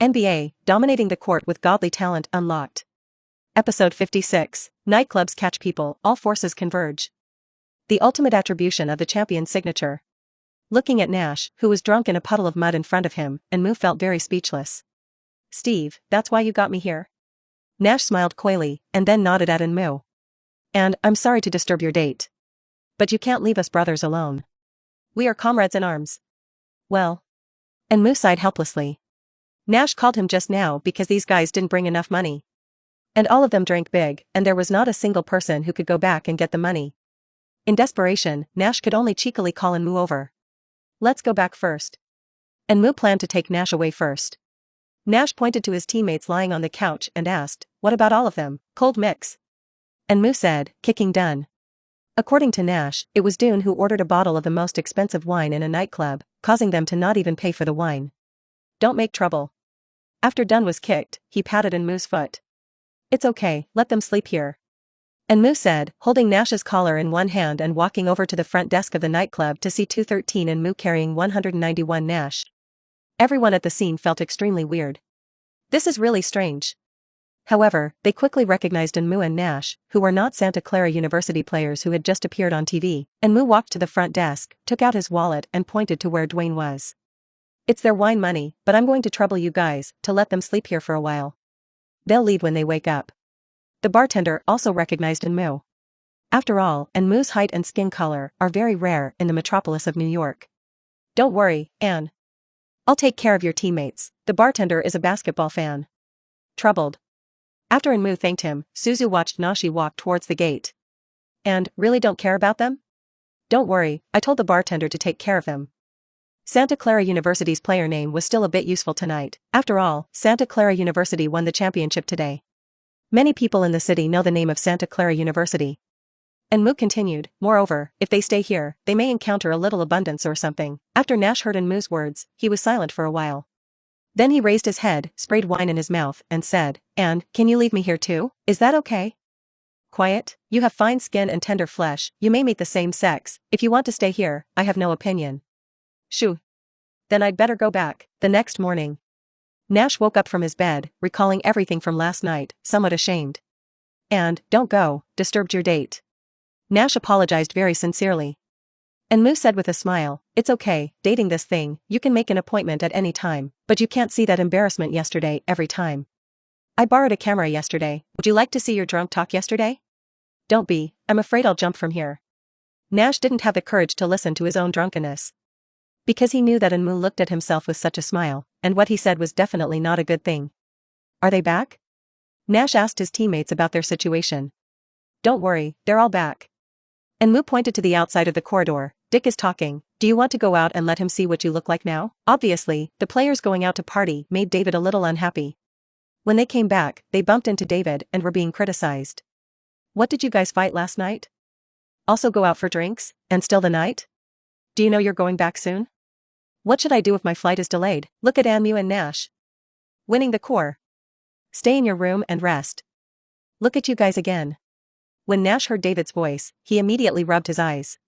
NBA, dominating the court with godly talent unlocked. Episode 56, Nightclubs catch people, all forces converge. The ultimate attribution of the champion's signature. Looking at Nash, who was drunk in a puddle of mud in front of him, and Mu felt very speechless. Steve, that's why you got me here? Nash smiled coyly, and then nodded at Mu. And, I'm sorry to disturb your date. But you can't leave us brothers alone. We are comrades in arms. Well. And Mu sighed helplessly. Nash called him just now because these guys didn't bring enough money. And all of them drank big, and there was not a single person who could go back and get the money. In desperation, Nash could only cheekily call Mu over. Let's go back first. And Mu planned to take Nash away first. Nash pointed to his teammates lying on the couch and asked, what about all of them, cold mix? And Mu said, kicking Dun. According to Nash, it was Dune who ordered a bottle of the most expensive wine in a nightclub, causing them to not even pay for the wine. Don't make trouble. After Dun was kicked, he patted Mu's foot. It's okay, let them sleep here. And Mu said, holding Nash's collar in one hand and walking over to the front desk of the nightclub to see 213 and Mu carrying 191 Nash. Everyone at the scene felt extremely weird. This is really strange. However, they quickly recognized Mu and Nash, who were not Santa Clara University players who had just appeared on TV, and Mu walked to the front desk, took out his wallet and pointed to where Dwayne was. It's their wine money, but I'm going to trouble you guys, to let them sleep here for a while. They'll leave when they wake up. The bartender also recognized Mu. After all, Mu's height and skin color are very rare in the metropolis of New York. Don't worry, Anne. I'll take care of your teammates, the bartender is a basketball fan. Troubled. After Mu thanked him, Suzu watched Nashi walk towards the gate. And, really don't care about them? Don't worry, I told the bartender to take care of them. Santa Clara University's player name was still a bit useful tonight. After all, Santa Clara University won the championship today. Many people in the city know the name of Santa Clara University. And Mu continued, moreover, if they stay here, they may encounter a little abundance or something. After Nash heard Mu's words, he was silent for a while. Then he raised his head, sprayed wine in his mouth, and said, and, can you leave me here too? Is that okay? Quiet, you have fine skin and tender flesh, you may meet the same sex, if you want to stay here, I have no opinion. Shoo. Then I'd better go back. The next morning. Nash woke up from his bed, recalling everything from last night, somewhat ashamed. And, don't go, disturbed your date. Nash apologized very sincerely. And Mu said with a smile, it's okay, dating this thing, you can make an appointment at any time, but you can't see that embarrassment yesterday every time. I borrowed a camera yesterday, would you like to see your drunk talk yesterday? Don't be, I'm afraid I'll jump from here. Nash didn't have the courage to listen to his own drunkenness. Because he knew that Mu looked at himself with such a smile, and what he said was definitely not a good thing. Are they back? Nash asked his teammates about their situation. Don't worry, they're all back. And Mu pointed to the outside of the corridor. Dick is talking, do you want to go out and let him see what you look like now? Obviously, the players going out to party made David a little unhappy. When they came back, they bumped into David and were being criticized. What did you guys fight last night? Also go out for drinks, and still the night? Do you know you're going back soon? What should I do if my flight is delayed? Look at Mu and Nash. Winning the core. Stay in your room and rest. Look at you guys again. When Nash heard David's voice, he immediately rubbed his eyes.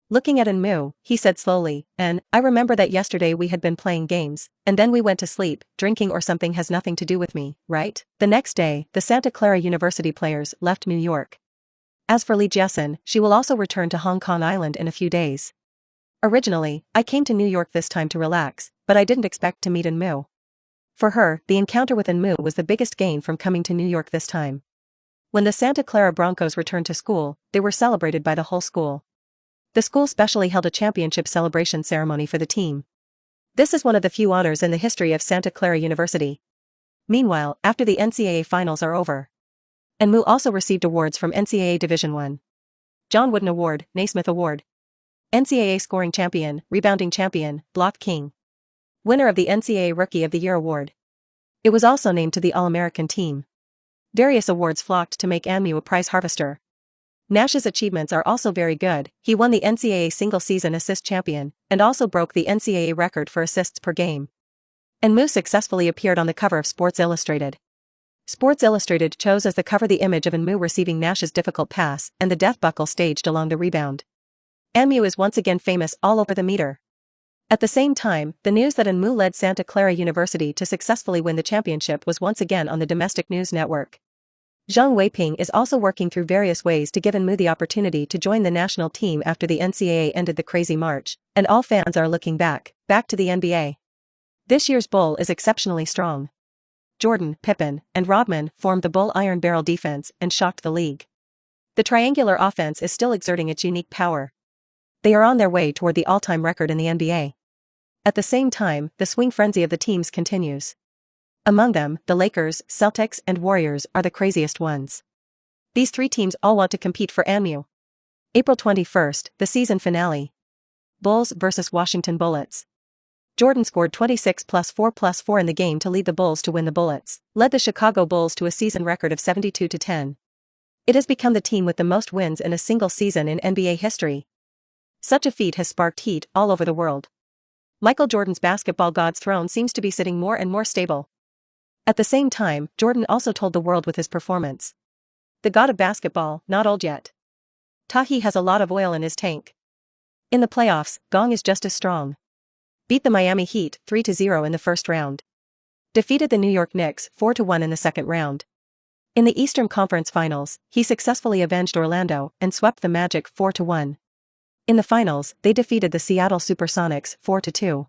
Looking at Mu, he said slowly, and, I remember that yesterday we had been playing games, and then we went to sleep, drinking or something has nothing to do with me, right? The next day, the Santa Clara University players left New York. As for Lee Jessen, she will also return to Hong Kong Island in a few days. Originally, I came to New York this time to relax, but I didn't expect to meet Mu. For her, the encounter with Mu was the biggest gain from coming to New York this time. When the Santa Clara Broncos returned to school, they were celebrated by the whole school. The school specially held a championship celebration ceremony for the team. This is one of the few honors in the history of Santa Clara University. Meanwhile, after the NCAA finals are over. Mu also received awards from NCAA Division I. John Wooden Award, Naismith Award. NCAA Scoring Champion, Rebounding Champion, Block King. Winner of the NCAA Rookie of the Year Award. It was also named to the All-American team. Various awards flocked to make Mu a prize harvester. Nash's achievements are also very good. He won the NCAA single-season assist champion, and also broke the NCAA record for assists per game. Mu successfully appeared on the cover of Sports Illustrated. Sports Illustrated chose as the cover the image of Mu receiving Nash's difficult pass and the death buckle staged along the rebound. Mu is once again famous all over the meter. At the same time, the news that Mu led Santa Clara University to successfully win the championship was once again on the domestic news network. Zhang Weiping is also working through various ways to give Mu the opportunity to join the national team after the NCAA ended the crazy March, and all fans are looking back to the NBA. This year's Bull is exceptionally strong. Jordan, Pippen, and Rodman formed the Bull Iron Barrel defense and shocked the league. The triangular offense is still exerting its unique power. They are on their way toward the all-time record in the NBA. At the same time, the swing frenzy of the teams continues. Among them, the Lakers, Celtics, and Warriors are the craziest ones. These three teams all want to compete for Mu. April 21st, the season finale. Bulls vs. Washington Bullets. Jordan scored 26 plus 4 in the game to lead the Bulls to win. The Bullets led the Chicago Bulls to a season record of 72-10. It has become the team with the most wins in a single season in NBA history. Such a feat has sparked heat all over the world. Michael Jordan's basketball god's throne seems to be sitting more and more stable. At the same time, Jordan also told the world with his performance. The god of basketball, not old yet. Tahi has a lot of oil in his tank. In the playoffs, Gong is just as strong. Beat the Miami Heat 3-0 in the first round. Defeated the New York Knicks 4-1 in the second round. In the Eastern Conference Finals, he successfully avenged Orlando and swept the Magic 4-1. In the finals, they defeated the Seattle Supersonics 4-2.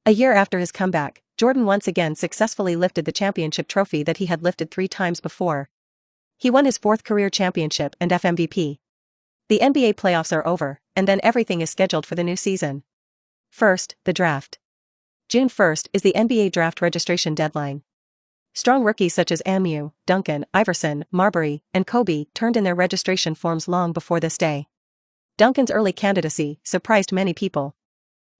A year after his comeback, Jordan once again successfully lifted the championship trophy that he had lifted 3 times before. He won his 4th career championship and FMVP. The NBA playoffs are over, and then everything is scheduled for the new season. First, the draft. June 1st is the NBA draft registration deadline. Strong rookies such as Mu, Duncan, Iverson, Marbury, and Kobe turned in their registration forms long before this day. Duncan's early candidacy surprised many people.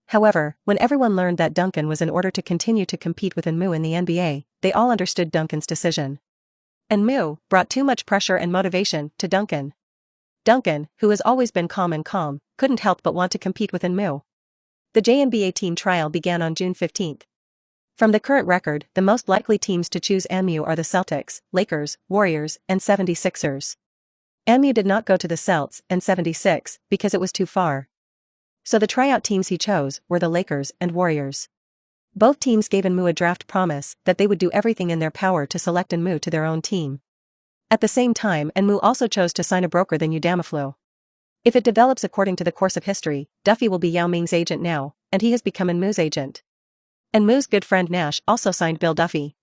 However, when everyone learned that Duncan was in order to continue to compete with Mu in the NBA, they all understood Duncan's decision. And Mu brought too much pressure and motivation to Duncan. Duncan, who has always been calm, couldn't help but want to compete with Mu. The JNBA team trial began on June 15. From the current record, the most likely teams to choose Mu are the Celtics, Lakers, Warriors, and 76ers. Mu did not go to the Celts and 76 because it was too far. So the tryout teams he chose were the Lakers and Warriors. Both teams gave Mu a draft promise that they would do everything in their power to select Mu to their own team. At the same time, Mu also chose to sign a broker than Udamaflu. If it develops according to the course of history, Duffy will be Yao Ming's agent now, and he has become Mu's agent. And Mu's good friend Nash also signed Bill Duffy.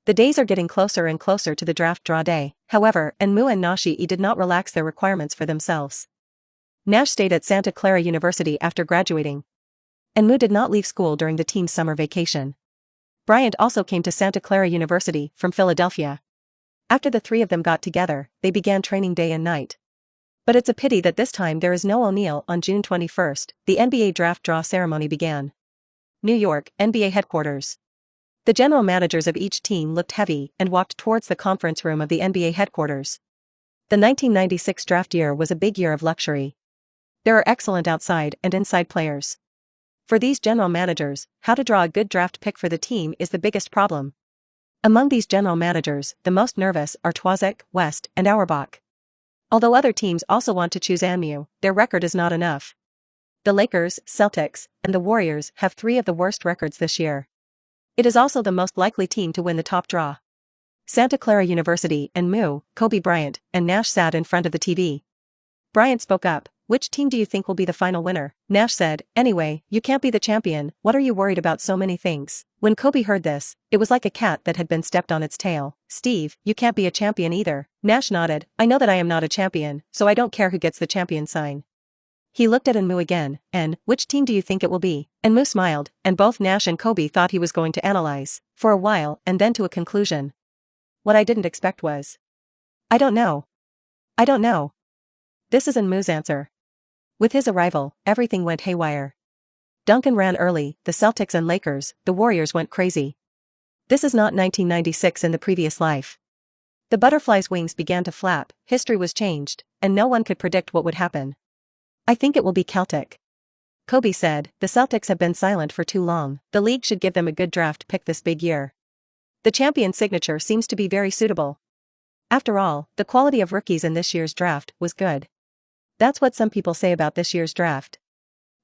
The days are getting closer and closer to the draft draw day. However, Mu and Nashi did not relax their requirements for themselves. Nash stayed at Santa Clara University after graduating. And Mu did not leave school during the team's summer vacation. Bryant also came to Santa Clara University from Philadelphia. After the three of them got together, they began training day and night. But it's a pity that this time there is no O'Neal. On June 21st, the NBA draft draw ceremony began. New York, NBA headquarters. The general managers of each team looked heavy and walked towards the conference room of the NBA headquarters. The 1996 draft year was a big year of luxury. There are excellent outside and inside players. For these general managers, how to draw a good draft pick for the team is the biggest problem. Among these general managers, the most nervous are Twazek, West, and Auerbach. Although other teams also want to choose Mu, their record is not enough. The Lakers, Celtics, and the Warriors have 3 of the worst records this year. It is also the most likely team to win the top draw. Santa Clara University and Mu, Kobe Bryant, and Nash sat in front of the TV. Bryant spoke up. Which team do you think will be the final winner? Nash said, anyway, you can't be the champion, what are you worried about so many things? When Kobe heard this, it was like a cat that had been stepped on its tail. Steve, you can't be a champion either. Nash nodded, I know that I am not a champion, so I don't care who gets the champion sign. He looked at Mu again, and, which team do you think it will be? And Mu smiled, and both Nash and Kobe thought he was going to analyze, for a while, and then to a conclusion. What I didn't expect was, I don't know. I don't know. This is Mu's answer. With his arrival, everything went haywire. Duncan ran early, the Celtics and Lakers, the Warriors went crazy. This is not 1996 in the previous life. The butterfly's wings began to flap, history was changed, and no one could predict what would happen. I think it will be Celtic. Kobe said, the Celtics have been silent for too long, the league should give them a good draft pick this big year. The champion signature seems to be very suitable. After all, the quality of rookies in this year's draft was good. That's what some people say about this year's draft.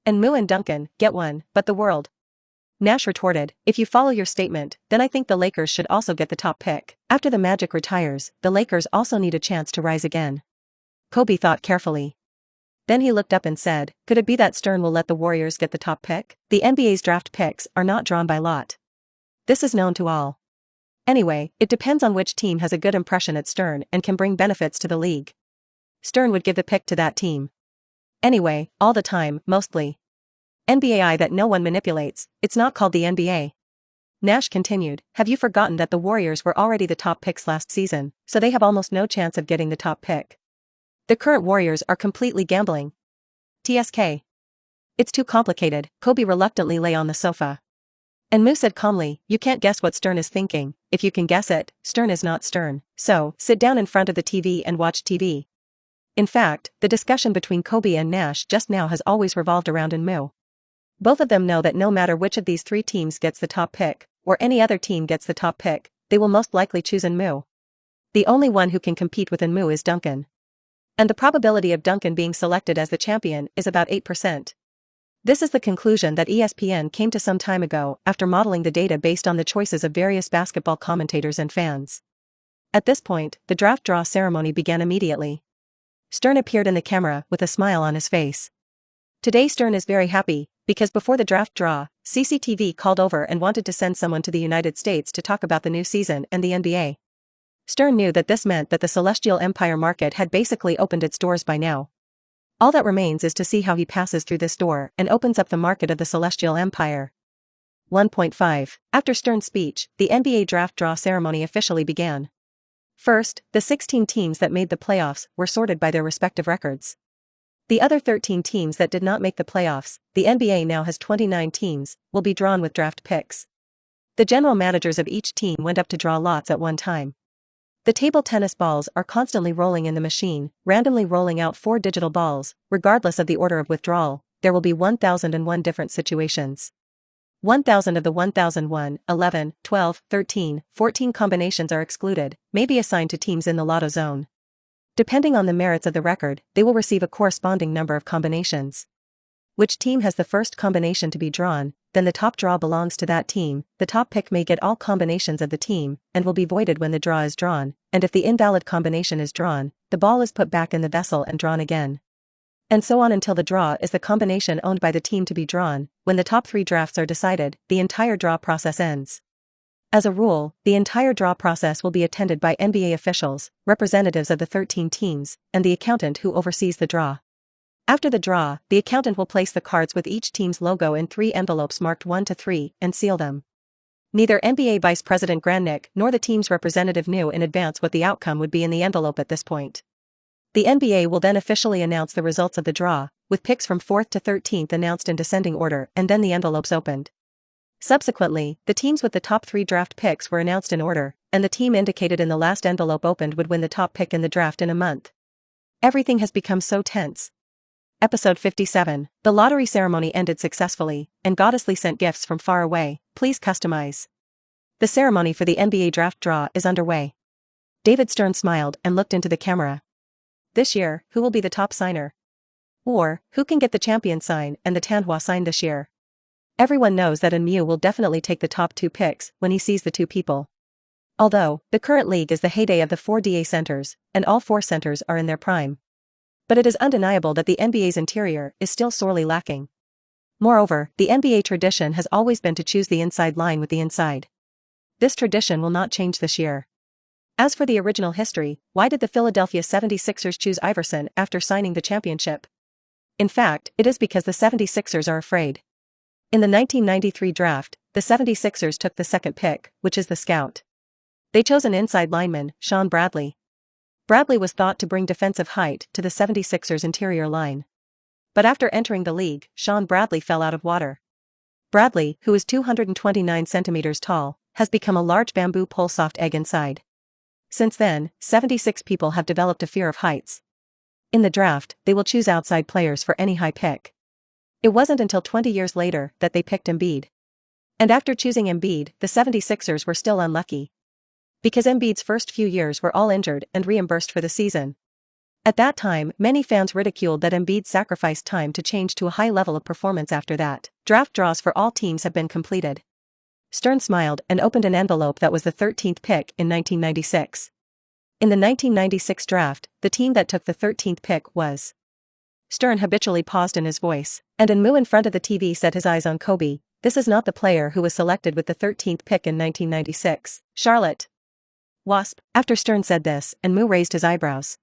And Mu and Duncan get one, but the world. Nash retorted, if you follow your statement, then I think the Lakers should also get the top pick. After the Magic retires, the Lakers also need a chance to rise again. Kobe thought carefully. Then he looked up and said, could it be that Stern will let the Warriors get the top pick? The NBA's draft picks are not drawn by lot. This is known to all. Anyway, it depends on which team has a good impression at Stern and can bring benefits to the league. Stern would give the pick to that team. Anyway, all the time, mostly. NBA that no one manipulates, it's not called the NBA. Nash continued, have you forgotten that the Warriors were already the top picks last season, so they have almost no chance of getting the top pick. The current Warriors are completely gambling. TSK. It's too complicated, Kobe reluctantly lay on the sofa. And Mu said calmly, you can't guess what Stern is thinking, if you can guess it, Stern is not Stern, so, sit down in front of the TV and watch TV. In fact, the discussion between Kobe and Nash just now has always revolved around Mu. Both of them know that no matter which of these three teams gets the top pick, or any other team gets the top pick, they will most likely choose Mu. The only one who can compete with Mu is Duncan. And the probability of Duncan being selected as the champion is about 8%. This is the conclusion that ESPN came to some time ago after modeling the data based on the choices of various basketball commentators and fans. At this point, the draft draw ceremony began immediately. Stern appeared in the camera with a smile on his face. Today Stern is very happy, because before the draft draw, CCTV called over and wanted to send someone to the United States to talk about the new season and the NBA. Stern knew that this meant that the Celestial Empire market had basically opened its doors by now. All that remains is to see how he passes through this door and opens up the market of the Celestial Empire. 1.5. After Stern's speech, the NBA draft draw ceremony officially began. First, the 16 teams that made the playoffs were sorted by their respective records. The other 13 teams that did not make the playoffs, the NBA now has 29 teams, will be drawn with draft picks. The general managers of each team went up to draw lots at one time. The table tennis balls are constantly rolling in the machine, randomly rolling out 4 digital balls, regardless of the order of withdrawal. There will be 1001 different situations. 1000 of the 1001, 11, 12, 13, 14 combinations are excluded, may be assigned to teams in the lotto zone. Depending on the merits of the record, they will receive a corresponding number of combinations. Which team has the first combination to be drawn, then the top draw belongs to that team. The top pick may get all combinations of the team, and will be voided when the draw is drawn, and if the invalid combination is drawn, the ball is put back in the vessel and drawn again. And so on until the draw is the combination owned by the team to be drawn. When the top 3 drafts are decided, the entire draw process ends. As a rule, the entire draw process will be attended by NBA officials, representatives of the 13 teams, and the accountant who oversees the draw. After the draw, the accountant will place the cards with each team's logo in 3 envelopes marked 1 to 3 and seal them. Neither NBA Vice President Grannick nor the team's representative knew in advance what the outcome would be in the envelope at this point. The NBA will then officially announce the results of the draw, with picks from 4th to 13th announced in descending order and then the envelopes opened. Subsequently, the teams with the top 3 draft picks were announced in order, and the team indicated in the last envelope opened would win the top pick in the draft in a month. Everything has become so tense. Episode 57. The lottery ceremony ended successfully, and Goddessly sent gifts from far away. Please customize. The ceremony for the NBA draft draw is underway. David Stern smiled and looked into the camera. This year, who will be the top signer? Or, who can get the champion sign and the Tanhua sign this year? Everyone knows that Mu will definitely take the top 2 picks when he sees the 2 people. Although, the current league is the heyday of the 4 DA centers, and all 4 centers are in their prime. But it is undeniable that the NBA's interior is still sorely lacking. Moreover, the NBA tradition has always been to choose the inside line with the inside. This tradition will not change this year. As for the original history, why did the Philadelphia 76ers choose Iverson after signing the championship? In fact, it is because the 76ers are afraid. In the 1993 draft, the 76ers took the 2nd pick, which is the scout. They chose an inside lineman, Shawn Bradley. Bradley was thought to bring defensive height to the 76ers interior line. But after entering the league, Shawn Bradley fell out of water. Bradley, who is 229 centimeters tall, has become a large bamboo pole soft egg inside. Since then, 76 people have developed a fear of heights. In the draft, they will choose outside players for any high pick. It wasn't until 20 years later that they picked Embiid. And after choosing Embiid, the 76ers were still unlucky. Because Embiid's first few years were all injured and reimbursed for the season. At that time, many fans ridiculed that Embiid sacrificed time to change to a high level of performance after that. Draft draws for all teams have been completed. Stern smiled and opened an envelope that was the 13th pick in 1996. In the 1996 draft, the team that took the 13th pick was. Stern habitually paused in his voice, and Enmu in front of the TV set his eyes on Kobe. This is not the player who was selected with the 13th pick in 1996. Charlotte. Wasp. After Stern said this, Enmu raised his eyebrows.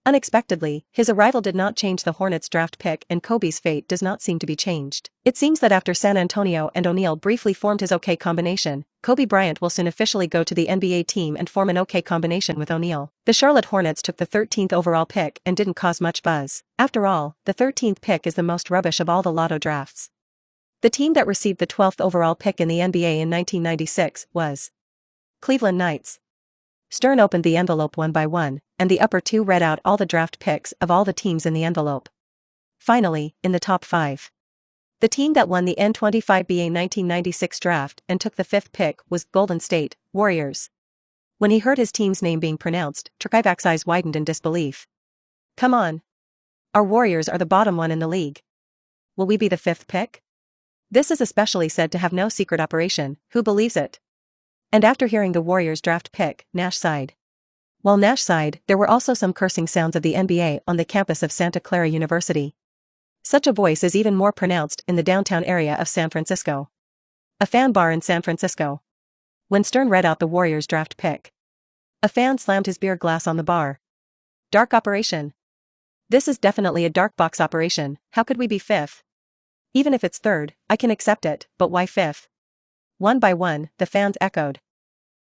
Unexpectedly, his arrival did not change the Hornets' draft pick, and Kobe's fate does not seem to be changed. It seems that after San Antonio and O'Neal briefly formed his OK combination, Kobe Bryant will soon officially go to the NBA team and form an OK combination with O'Neal. The Charlotte Hornets took the 13th overall pick and didn't cause much buzz. After all, the 13th pick is the most rubbish of all the lotto drafts. The team that received the 12th overall pick in the NBA in 1996 was Cleveland Knights. Stern opened the envelope one by one, and the upper two read out all the draft picks of all the teams in the envelope. Finally, in the top 5. The team that won the N25BA 1996 draft and took the 5th pick was Golden State Warriors. When he heard his team's name being pronounced, Turkivak's eyes widened in disbelief. Come on. Our Warriors are the bottom one in the league. Will we be the 5th pick? This is especially said to have no secret operation. Who believes it? And after hearing the Warriors' draft pick, Nash sighed. While Nash sighed, there were also some cursing sounds of the NBA on the campus of Santa Clara University. Such a voice is even more pronounced in the downtown area of San Francisco. A fan bar in San Francisco. When Stern read out the Warriors' draft pick, a fan slammed his beer glass on the bar. Dark operation. This is definitely a dark box operation. How could we be 5th? Even if it's 3rd, I can accept it, but why 5th? One by one, the fans echoed.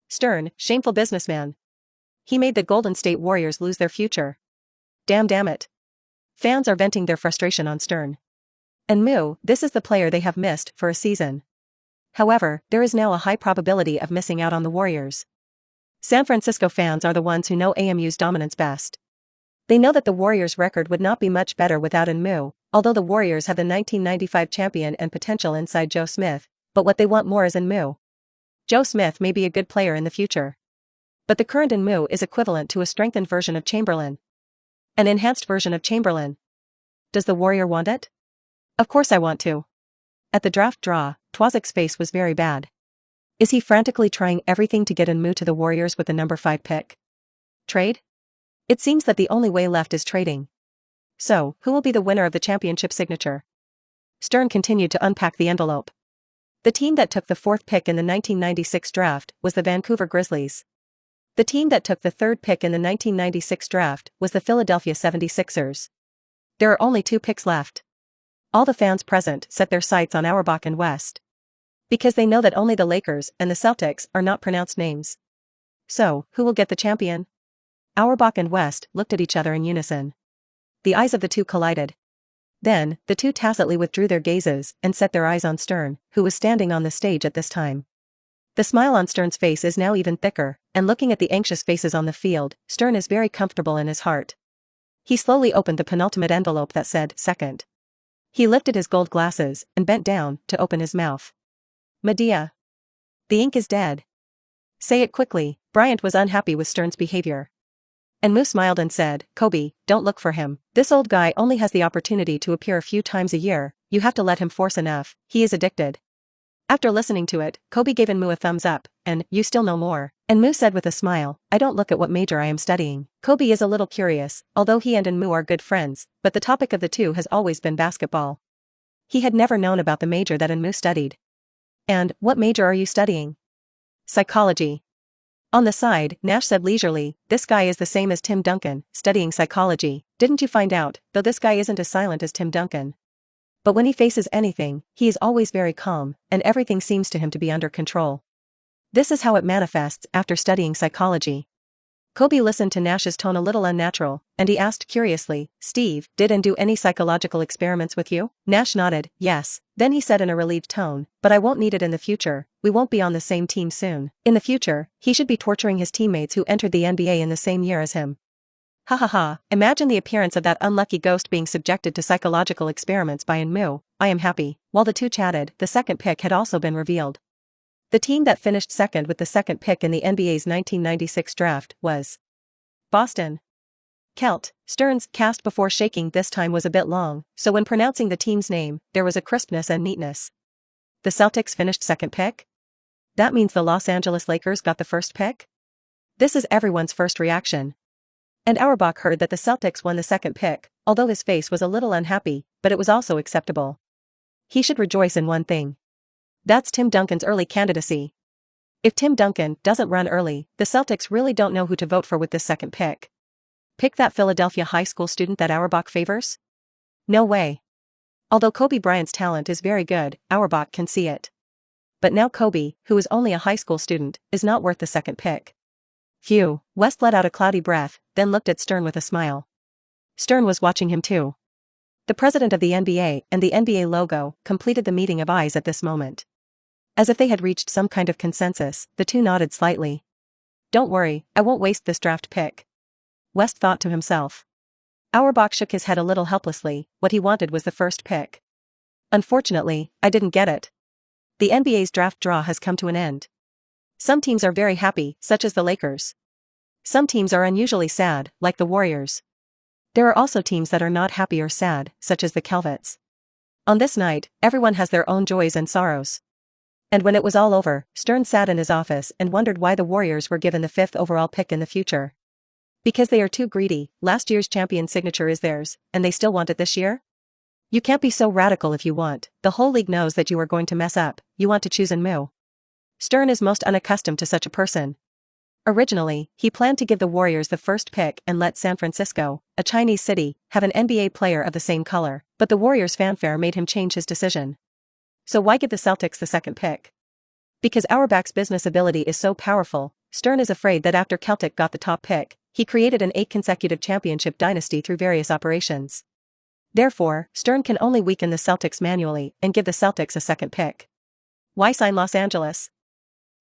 Stern, shameful businessman. He made the Golden State Warriors lose their future. Damn it. Fans are venting their frustration on Stern. Enmu, this is the player they have missed for a season. However, there is now a high probability of missing out on the Warriors. San Francisco fans are the ones who know AMU's dominance best. They know that the Warriors' record would not be much better without Enmu, although the Warriors have the 1995 champion and potential inside Joe Smith, but what they want more is Enmu. Joe Smith may be a good player in the future. But the current Enmu is equivalent to a strengthened version of Chamberlain. An enhanced version of Chamberlain. Does the Warrior want it? Of course I want to. At the draft draw, Twazik's face was very bad. Is he frantically trying everything to get Enmu to the Warriors with the number 5 pick? Trade? It seems that the only way left is trading. So, who will be the winner of the championship signature? Stern continued to unpack the envelope. The team that took the 4th pick in the 1996 draft was the Vancouver Grizzlies. The team that took the 3rd pick in the 1996 draft was the Philadelphia 76ers. There are only 2 picks left. All the fans present set their sights on Auerbach and West. Because they know that only the Lakers and the Celtics are not pronounced names. So, who will get the champion? Auerbach and West looked at each other in unison. The eyes of the two collided. Then, the two tacitly withdrew their gazes and set their eyes on Stern, who was standing on the stage at this time. The smile on Stern's face is now even thicker, and looking at the anxious faces on the field, Stern is very comfortable in his heart. He slowly opened the penultimate envelope that said, 2nd. He lifted his gold glasses and bent down to open his mouth. Medea. The ink is dead. Say it quickly. Bryant was unhappy with Stern's behavior. Enmu smiled and said, Kobe, don't look for him. This old guy only has the opportunity to appear a few times a year. You have to let him force enough. He is addicted. After listening to it, Kobe gave Enmu a thumbs up, and, you still know more. Enmu said with a smile, I don't look at what major I am studying. Kobe is a little curious, although he and Enmu are good friends, but the topic of the two has always been basketball. He had never known about the major that Enmu studied. And, what major are you studying? Psychology. On the side, Nash said leisurely, this guy is the same as Tim Duncan, studying psychology. Didn't you find out, though this guy isn't as silent as Tim Duncan? But when he faces anything, he is always very calm, and everything seems to him to be under control. This is how it manifests after studying psychology. Kobe listened to Nash's tone a little unnatural, and he asked curiously, Steve, did and do any psychological experiments with you? Nash nodded, yes. Then he said in a relieved tone, but I won't need it in the future, we won't be on the same team soon. In the future, he should be torturing his teammates who entered the NBA in the same year as him. Ha ha ha, imagine the appearance of that unlucky ghost being subjected to psychological experiments by Enmu. I am happy. While the two chatted, the 2nd pick had also been revealed. The team that finished 2nd with the 2nd pick in the NBA's 1996 draft was Boston. Stern's cast before shaking this time was a bit long, so when pronouncing the team's name, there was a crispness and neatness. The Celtics finished second pick? That means the Los Angeles Lakers got the first pick? This is everyone's first reaction. And Auerbach heard that the Celtics won the second pick, although his face was a little unhappy, but it was also acceptable. He should rejoice in one thing. That's Tim Duncan's early candidacy. If Tim Duncan doesn't run early, the Celtics really don't know who to vote for with this second pick. Pick that Philadelphia high school student that Auerbach favors? No way. Although Kobe Bryant's talent is very good, Auerbach can see it. But now Kobe, who is only a high school student, is not worth the second pick. Phew, West let out a cloudy breath, then looked at Stern with a smile. Stern was watching him too. The president of the NBA and the NBA logo completed the meeting of eyes at this moment. As if they had reached some kind of consensus, the two nodded slightly. Don't worry, I won't waste this draft pick. West thought to himself. Auerbach shook his head a little helplessly. What he wanted was the first pick. Unfortunately, I didn't get it. The NBA's draft draw has come to an end. Some teams are very happy, such as the Lakers. Some teams are unusually sad, like the Warriors. There are also teams that are not happy or sad, such as the Kelvets. On this night, everyone has their own joys and sorrows. And when it was all over, Stern sat in his office and wondered why the Warriors were given the 5th overall pick in the future. Because they are too greedy. Last year's champion signature is theirs, and they still want it this year? You can't be so radical if you want. The whole league knows that you are going to mess up. You want to choose and moo. Stern is most unaccustomed to such a person. Originally, he planned to give the Warriors the first pick and let San Francisco, a Chinese city, have an NBA player of the same color, but the Warriors' fanfare made him change his decision. So why give the Celtics the second pick? Because Auerbach's business ability is so powerful, Stern is afraid that after Celtic got the top pick, he created an 8 consecutive championship dynasty through various operations. Therefore, Stern can only weaken the Celtics manually and give the Celtics a second pick. Why sign Los Angeles?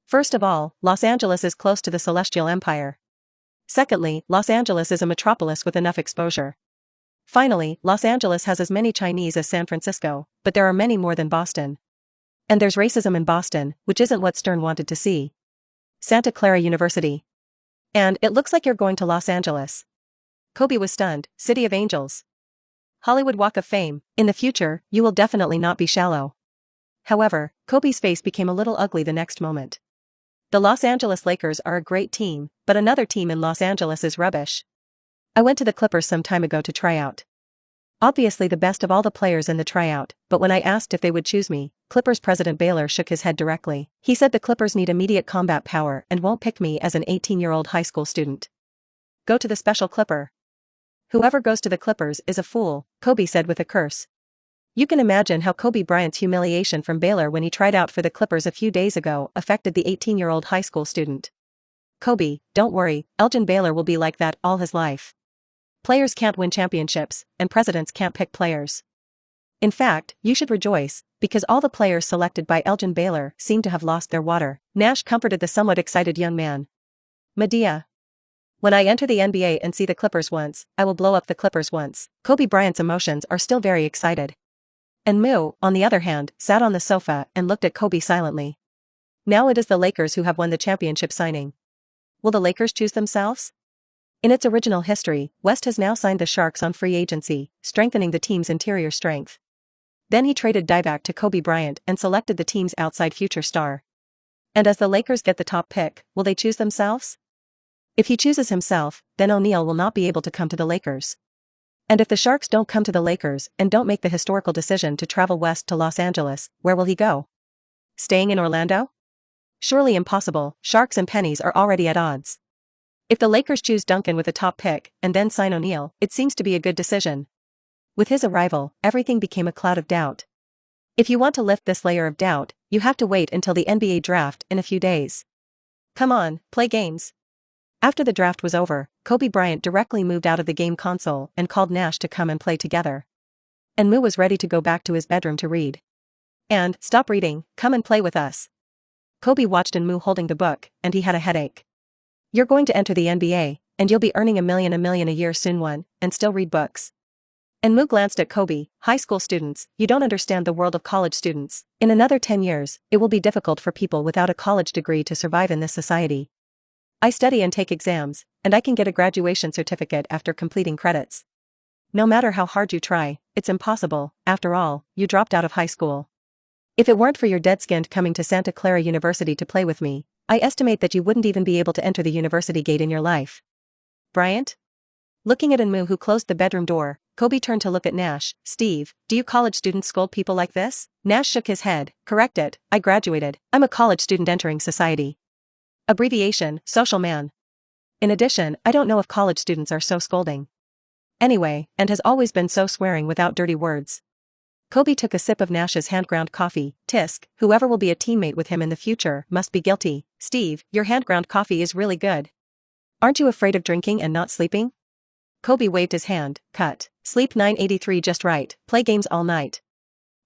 First of all, Los Angeles is close to the Celestial Empire. Secondly, Los Angeles is a metropolis with enough exposure. Finally, Los Angeles has as many Chinese as San Francisco, but there are many more than Boston. And there's racism in Boston, which isn't what Stern wanted to see. Santa Clara University. And it looks like you're going to Los Angeles. Kobe was stunned. City of Angels. Hollywood Walk of Fame. In the future, you will definitely not be shallow. However, Kobe's face became a little ugly the next moment. The Los Angeles Lakers are a great team, but another team in Los Angeles is rubbish. I went to the Clippers some time ago to try out. Obviously the best of all the players in the tryout, but when I asked if they would choose me, Clippers president Baylor shook his head directly. He said the Clippers need immediate combat power and won't pick me as an 18-year-old high school student. Go to the special Clipper. Whoever goes to the Clippers is a fool, Kobe said with a curse. You can imagine how Kobe Bryant's humiliation from Baylor when he tried out for the Clippers a few days ago affected the 18-year-old high school student. Kobe, don't worry, Elgin Baylor will be like that all his life. Players can't win championships, and presidents can't pick players. In fact, you should rejoice, because all the players selected by Elgin Baylor seem to have lost their water. Nash comforted the somewhat excited young man. Medea. When I enter the NBA and see the Clippers once, I will blow up the Clippers once. Kobe Bryant's emotions are still very excited. And Mu, on the other hand, sat on the sofa and looked at Kobe silently. Now it is the Lakers who have won the championship signing. Will the Lakers choose themselves? In its original history, West has now signed the Sharks on free agency, strengthening the team's interior strength. Then he traded Divac to Kobe Bryant and selected the team's outside future star. And as the Lakers get the top pick, will they choose themselves? If he chooses himself, then O'Neal will not be able to come to the Lakers. And if the Sharks don't come to the Lakers and don't make the historical decision to travel west to Los Angeles, where will he go? Staying in Orlando? Surely impossible. Sharks and pennies are already at odds. If the Lakers choose Duncan with a top pick and then sign O'Neal, it seems to be a good decision. With his arrival, everything became a cloud of doubt. If you want to lift this layer of doubt, you have to wait until the NBA draft in a few days. Come on, play games. After the draft was over, Kobe Bryant directly moved out of the game console and called Nash to come and play together. And Mu was ready to go back to his bedroom to read. And, stop reading, come and play with us. Kobe watched Mu holding the book, and he had a headache. You're going to enter the NBA, and you'll be earning a million a year soon one, and still read books. And Mu glanced at Kobe. High school students, you don't understand the world of college students. In another 10 years, it will be difficult for people without a college degree to survive in this society. I study and take exams, and I can get a graduation certificate after completing credits. No matter how hard you try, it's impossible. After all, you dropped out of high school. If it weren't for your dead-skinned coming to Santa Clara University to play with me, I estimate that you wouldn't even be able to enter the university gate in your life. Bryant? Looking at Enmu, who closed the bedroom door, Kobe turned to look at Nash. Steve, do you college students scold people like this? Nash shook his head. Correct it, I graduated. I'm a college student entering society. Abbreviation, social man. In addition, I don't know if college students are so scolding. Anyway, and has always been so swearing without dirty words. Kobe took a sip of Nash's hand-ground coffee. Tisk, whoever will be a teammate with him in the future must be guilty. Steve, your hand-ground coffee is really good. Aren't you afraid of drinking and not sleeping? Kobe waved his hand. Cut. Sleep 983 just right, play games all night.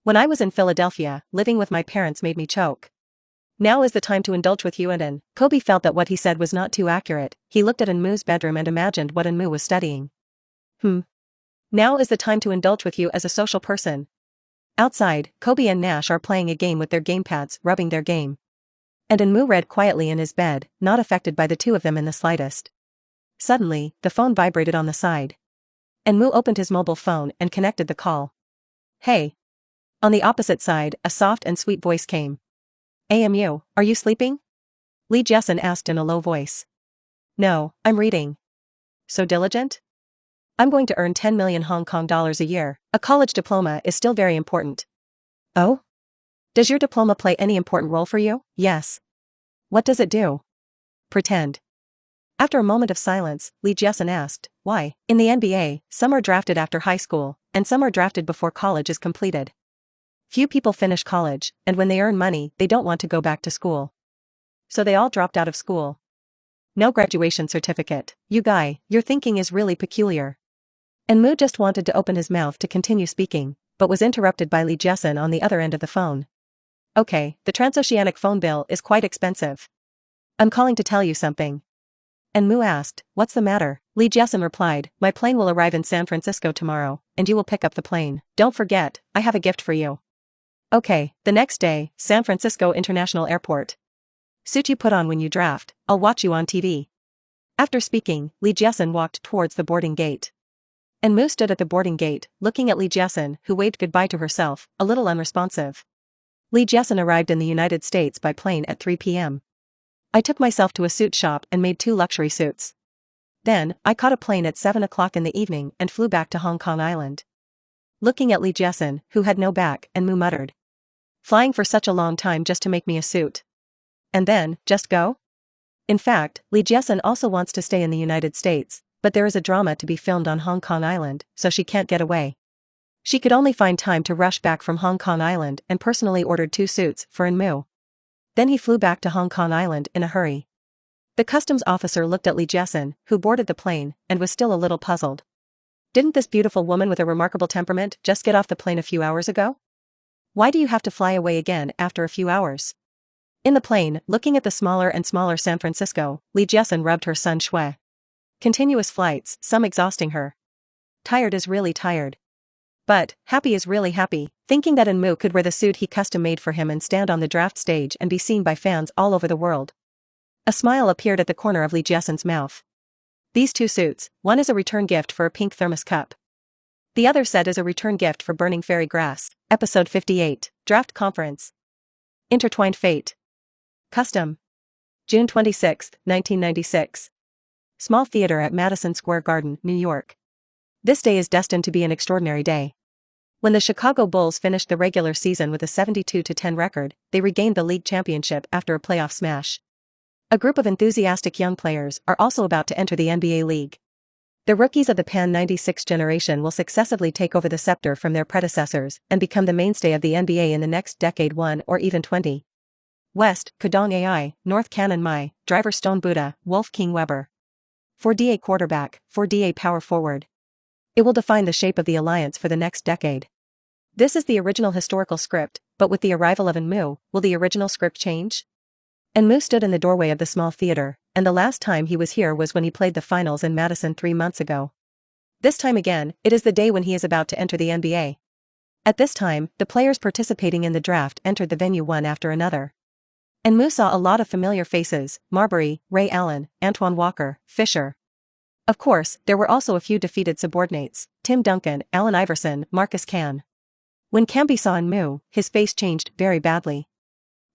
When I was in Philadelphia, living with my parents made me choke. Now is the time to indulge with you and Kobe felt that what he said was not too accurate. He looked at Enmu's bedroom and imagined what Enmu was studying. Now is the time to indulge with you as a social person. Outside, Kobe and Nash are playing a game with their gamepads, rubbing their game. And Enmu read quietly in his bed, not affected by the two of them in the slightest. Suddenly, the phone vibrated on the side. Enmu opened his mobile phone and connected the call. Hey. On the opposite side, a soft and sweet voice came. AMU, are you sleeping? Lee Jessen asked in a low voice. No, I'm reading. So diligent? I'm going to earn 10 million Hong Kong dollars a year. A college diploma is still very important. Oh? Does your diploma play any important role for you? Yes. What does it do? Pretend. After a moment of silence, Lee Jessen asked, why? In the NBA, some are drafted after high school, and some are drafted before college is completed. Few people finish college, and when they earn money, they don't want to go back to school. So they all dropped out of school. No graduation certificate. You guy, your thinking is really peculiar. Enmu just wanted to open his mouth to continue speaking, but was interrupted by Lee Jessen on the other end of the phone. Okay, the transoceanic phone bill is quite expensive. I'm calling to tell you something. Enmu asked, what's the matter? Lee Jessen replied, my plane will arrive in San Francisco tomorrow, and you will pick up the plane. Don't forget, I have a gift for you. Okay, the next day, San Francisco International Airport. Suit you put on when you draft, I'll watch you on TV. After speaking, Lee Jessen walked towards the boarding gate. Enmu stood at the boarding gate, looking at Lee Jessen, who waved goodbye to herself, a little unresponsive. Lee Jessen arrived in the United States by plane at 3 p.m. I took myself to a suit shop and made 2 luxury suits. Then, I caught a plane at 7 o'clock in the evening and flew back to Hong Kong Island. Looking at Lee Jessen, who had no back, Enmu muttered. Flying for such a long time just to make me a suit. And then, just go? In fact, Lee Jessen also wants to stay in the United States, but there is a drama to be filmed on Hong Kong Island, so she can't get away. She could only find time to rush back from Hong Kong Island and personally ordered 2 suits for Enmu. Then he flew back to Hong Kong Island in a hurry. The customs officer looked at Lee Jessen, who boarded the plane, and was still a little puzzled. Didn't this beautiful woman with a remarkable temperament just get off the plane a few hours ago? Why do you have to fly away again after a few hours? In the plane, looking at the smaller and smaller San Francisco, Lee Jessen rubbed her sun shui. Continuous flights, some exhausting her. Tired is really tired. But, happy is really happy, thinking that Enmu could wear the suit he custom made for him and stand on the draft stage and be seen by fans all over the world. A smile appeared at the corner of Lee Jessen's mouth. These 2 suits, one is a return gift for a pink thermos cup. The other set is a return gift for burning fairy grass. Episode 58, Draft Conference. Intertwined Fate. Custom. June 26, 1996. Small theater at Madison Square Garden, New York. This day is destined to be an extraordinary day. When the Chicago Bulls finished the regular season with a 72-10 record, they regained the league championship after a playoff smash. A group of enthusiastic young players are also about to enter the NBA league. The rookies of the Pan 96 generation will successively take over the scepter from their predecessors and become the mainstay of the NBA in the next decade, 1 or even 20. West, Kadong AI, North Cannon Mai, Driver Stone Buddha, Wolf King Weber. 4DA quarterback, 4DA power forward. It will define the shape of the alliance for the next decade. This is the original historical script, but with the arrival of Enmu, will the original script change? Enmu stood in the doorway of the small theater, and the last time he was here was when he played the finals in Madison 3 months ago. This time again, it is the day when he is about to enter the NBA. At this time, the players participating in the draft entered the venue one after another. And Moo saw a lot of familiar faces: Marbury, Ray Allen, Antoine Walker, Fisher. Of course, there were also a few defeated subordinates: Tim Duncan, Allen Iverson, Marcus Cann. When Campy saw Moo, his face changed very badly.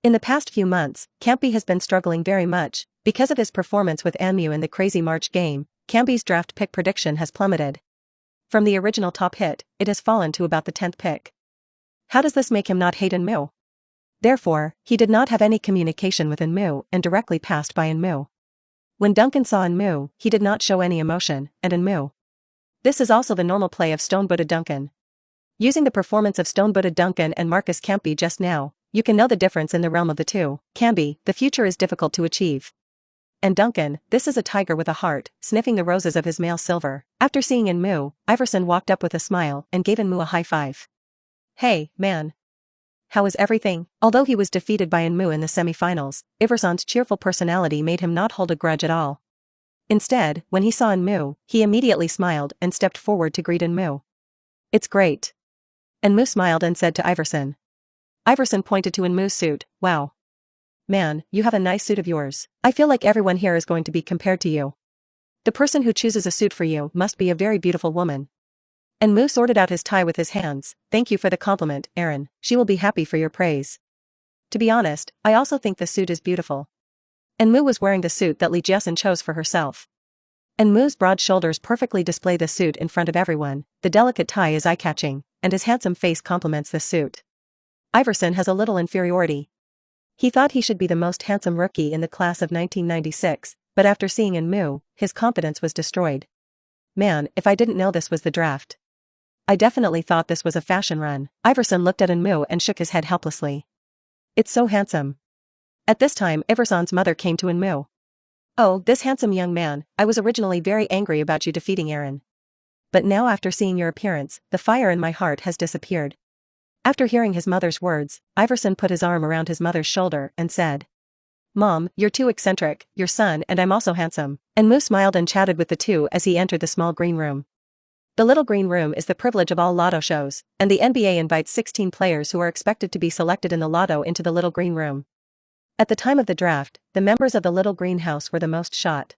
In the past few months, Campy has been struggling very much. Because of his performance with Moo in the Crazy March game, Campy's draft pick prediction has plummeted. From the original top hit, it has fallen to about the 10th pick. How does this make him not hate Moo? Therefore, he did not have any communication with Moo and directly passed by Moo. When Duncan saw Moo, he did not show any emotion, and Moo. This is also the normal play of Stone-Booted Duncan. Using the performance of Stone-Booted Duncan and Marcus Campy just now, you can know the difference in the realm of the two. Campy, the future is difficult to achieve. And Duncan, this is a tiger with a heart, sniffing the roses of his male silver. After seeing Moo, Iverson walked up with a smile and gave Moo a high five. Hey, man. How is everything? Although he was defeated by Moo in the semifinals, Iverson's cheerful personality made him not hold a grudge at all. Instead, when he saw Moo, he immediately smiled and stepped forward to greet Moo. It's great. Moo smiled and said to Iverson. Iverson pointed to Moo's suit. Wow. Man, you have a nice suit of yours. I feel like everyone here is going to be compared to you. The person who chooses a suit for you must be a very beautiful woman. Moo sorted out his tie with his hands. Thank you for the compliment, Aaron. She will be happy for your praise. To be honest, I also think the suit is beautiful. Moo was wearing the suit that Lee Jessen chose for herself. Moo's broad shoulders perfectly display the suit in front of everyone. The delicate tie is eye-catching, and his handsome face complements the suit. Iverson has a little inferiority. He thought he should be the most handsome rookie in the class of 1996, but after seeing Moo, his confidence was destroyed. Man, if I didn't know this was the draft. I definitely thought this was a fashion run. Iverson looked at Moo and shook his head helplessly. It's so handsome. At this time, Iverson's mother came to Moo. Oh, this handsome young man, I was originally very angry about you defeating Aaron. But now after seeing your appearance, the fire in my heart has disappeared. After hearing his mother's words, Iverson put his arm around his mother's shoulder and said, Mom, you're too eccentric, your son and I'm also handsome. Moo smiled and chatted with the two as he entered the small green room. The little green room is the privilege of all lotto shows, and the NBA invites 16 players who are expected to be selected in the lotto into the little green room. At the time of the draft, the members of the little greenhouse were the most shot.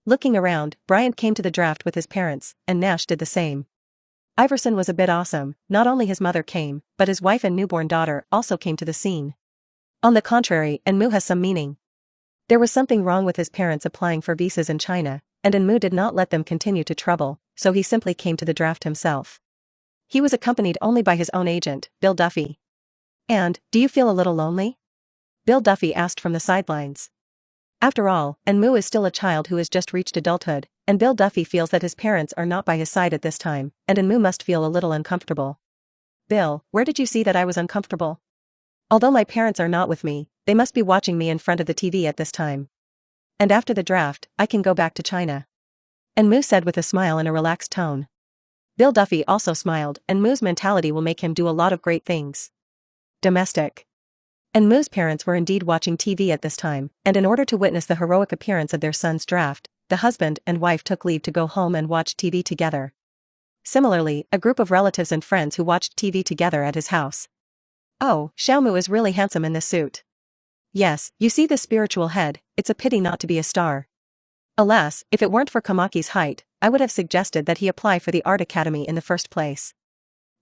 Looking around, Bryant came to the draft with his parents, and Nash did the same. Iverson was a bit awesome. Not only his mother came, but his wife and newborn daughter also came to the scene. On the contrary, Moo has some meaning. There was something wrong with his parents applying for visas in China, and Moo did not let them continue to trouble, so he simply came to the draft himself. He was accompanied only by his own agent, Bill Duffy. And, do you feel a little lonely? Bill Duffy asked from the sidelines. After all, Moo is still a child who has just reached adulthood, and Bill Duffy feels that his parents are not by his side at this time, and Moo must feel a little uncomfortable. Bill, where did you see that I was uncomfortable? Although my parents are not with me, they must be watching me in front of the TV at this time. And after the draft, I can go back to China. Moo said with a smile and a relaxed tone. Bill Duffy also smiled, and Moo's mentality will make him do a lot of great things. Domestic. Moo's parents were indeed watching TV at this time, and in order to witness the heroic appearance of their son's draft, the husband and wife took leave to go home and watch TV together. Similarly, a group of relatives and friends who watched TV together at his house. Oh, Xiaomu is really handsome in this suit. Yes, you see this spiritual head, it's a pity not to be a star. Alas, if it weren't for Kamaki's height, I would have suggested that he apply for the art academy in the first place.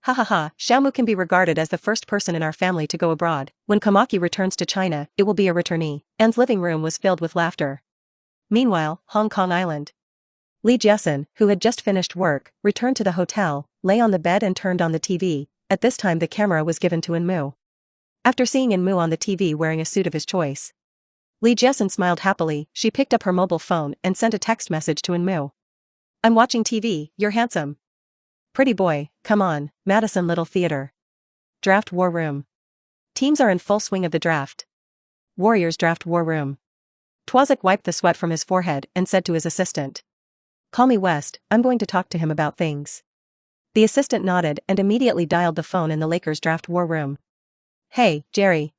Ha ha ha, Xiaomu can be regarded as the first person in our family to go abroad. When Kamaki returns to China, it will be a returnee. Anne's living room was filled with laughter. Meanwhile, Hong Kong Island. Lee Jessen, who had just finished work, returned to the hotel, lay on the bed and turned on the TV. At this time the camera was given to Moo. After seeing Moo on the TV wearing a suit of his choice, Lee Jessen smiled happily. She picked up her mobile phone and sent a text message to Moo. I'm watching TV, you're handsome. Pretty boy, come on, Madison Little Theater. Draft War Room. Teams are in full swing of the draft. Warriors Draft War Room. Twazik wiped the sweat from his forehead and said to his assistant. Call me West, I'm going to talk to him about things. The assistant nodded and immediately dialed the phone in the Lakers Draft War Room. Hey, Jerry.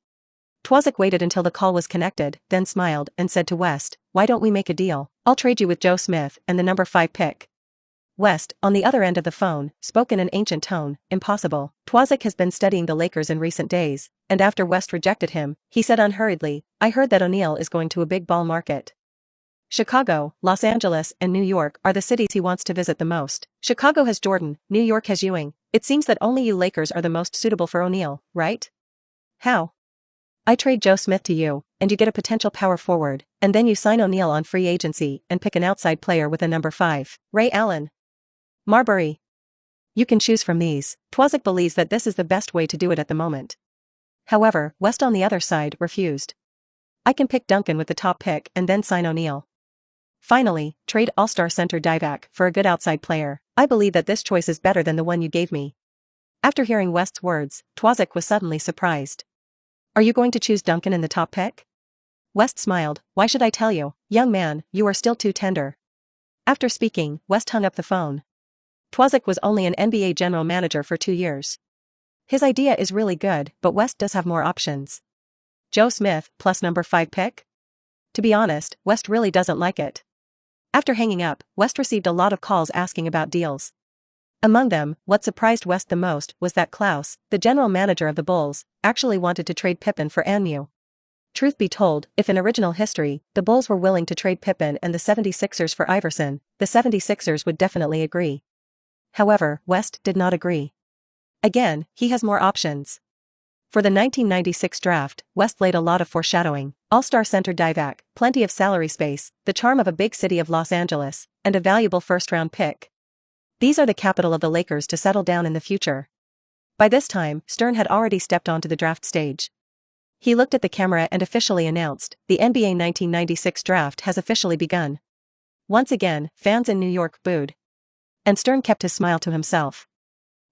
Twazik waited until the call was connected, then smiled and said to West, why don't we make a deal? I'll trade you with Joe Smith and the number 5 pick. West, on the other end of the phone, spoke in an ancient tone, impossible. Twazik has been studying the Lakers in recent days, and after West rejected him, he said unhurriedly, I heard that O'Neal is going to a big ball market. Chicago, Los Angeles, and New York are the cities he wants to visit the most. Chicago has Jordan, New York has Ewing. It seems that only you Lakers are the most suitable for O'Neal, right? How? I trade Joe Smith to you, and you get a potential power forward, and then you sign O'Neal on free agency and pick an outside player with a number 5. Ray Allen. Marbury. You can choose from these. Twazik believes that this is the best way to do it at the moment. However, West on the other side refused. I can pick Duncan with the top pick and then sign O'Neal. Finally, trade All-Star center Divac for a good outside player. I believe that this choice is better than the one you gave me. After hearing West's words, Twazik was suddenly surprised. Are you going to choose Duncan in the top pick? West smiled. Why should I tell you? Young man, you are still too tender. After speaking, West hung up the phone. Twazik was only an NBA general manager for 2 years. His idea is really good, but West does have more options. Joe Smith plus number 5 pick? To be honest, West really doesn't like it. After hanging up, West received a lot of calls asking about deals. Among them, what surprised West the most was that Klaus, the general manager of the Bulls, actually wanted to trade Pippen for Anmu. Truth be told, if in original history, the Bulls were willing to trade Pippen and the 76ers for Iverson, the 76ers would definitely agree. However, West did not agree. Again, he has more options. For the 1996 draft, West laid a lot of foreshadowing. All-star center Divac, plenty of salary space, the charm of a big city of Los Angeles, and a valuable first-round pick. These are the capital of the Lakers to settle down in the future. By this time, Stern had already stepped onto the draft stage. He looked at the camera and officially announced, the NBA 1996 draft has officially begun. Once again, fans in New York booed. And Stern kept his smile to himself.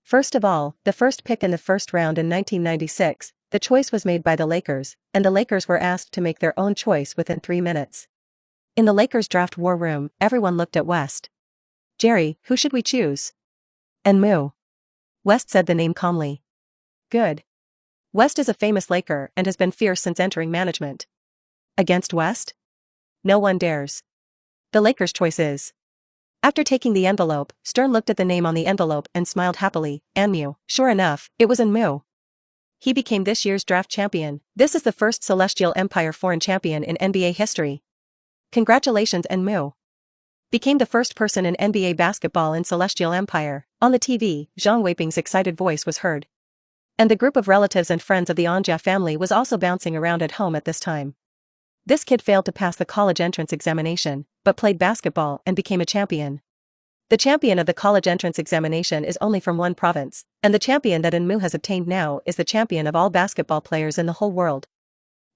First of all, the first pick in the first round in 1996, the choice was made by the Lakers, and the Lakers were asked to make their own choice within 3 minutes. In the Lakers draft war room, everyone looked at West. Jerry, who should we choose? And Moo. West said the name calmly. Good. West is a famous Laker and has been fierce since entering management. Against West? No one dares. The Lakers' choice is. After taking the envelope, Stern looked at the name on the envelope and smiled happily, Anmu. Sure enough, it was Anmu. He became this year's draft champion. This is the first Celestial Empire foreign champion in NBA history. Congratulations, Anmu. Became the first person in NBA basketball in Celestial Empire. On the TV, Zhang Weiping's excited voice was heard. And the group of relatives and friends of the Anja family was also bouncing around at home at this time. This kid failed to pass the college entrance examination, but played basketball and became a champion. The champion of the college entrance examination is only from one province, and the champion that Anmu has obtained now is the champion of all basketball players in the whole world.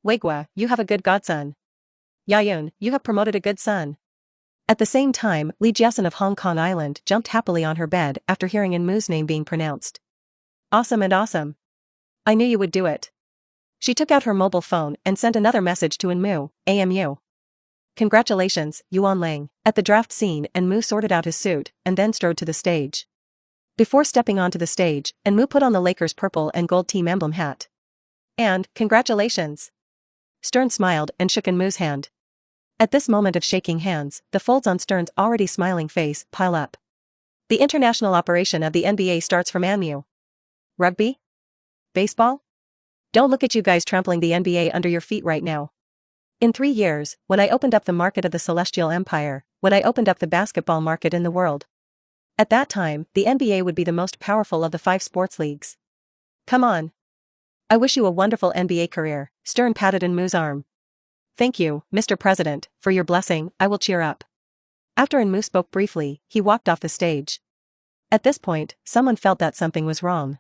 Weigwa, you have a good godson. Yayun, you have promoted a good son. At the same time, Lee Jessen of Hong Kong Island jumped happily on her bed after hearing Anmu's name being pronounced. Awesome and awesome. I knew you would do it. She took out her mobile phone and sent another message to Anmu, AMU. Congratulations, Yuan Lang. At the draft scene, Anmu sorted out his suit and then strode to the stage. Before stepping onto the stage, Anmu put on the Lakers' purple and gold team emblem hat. And, congratulations. Stern smiled and shook Anmu's hand. At this moment of shaking hands, the folds on Stern's already smiling face pile up. The international operation of the NBA starts from Anmu. Rugby? Baseball? Don't look at you guys trampling the NBA under your feet right now. In 3 years, when I opened up the market of the Celestial Empire, when I opened up the basketball market in the world. At that time, the NBA would be the most powerful of the 5 sports leagues. Come on. I wish you a wonderful NBA career. Stern patted Anmu's arm. Thank you, Mr. President, for your blessing. I will cheer up. After Anmu spoke briefly, he walked off the stage. At this point, someone felt that something was wrong.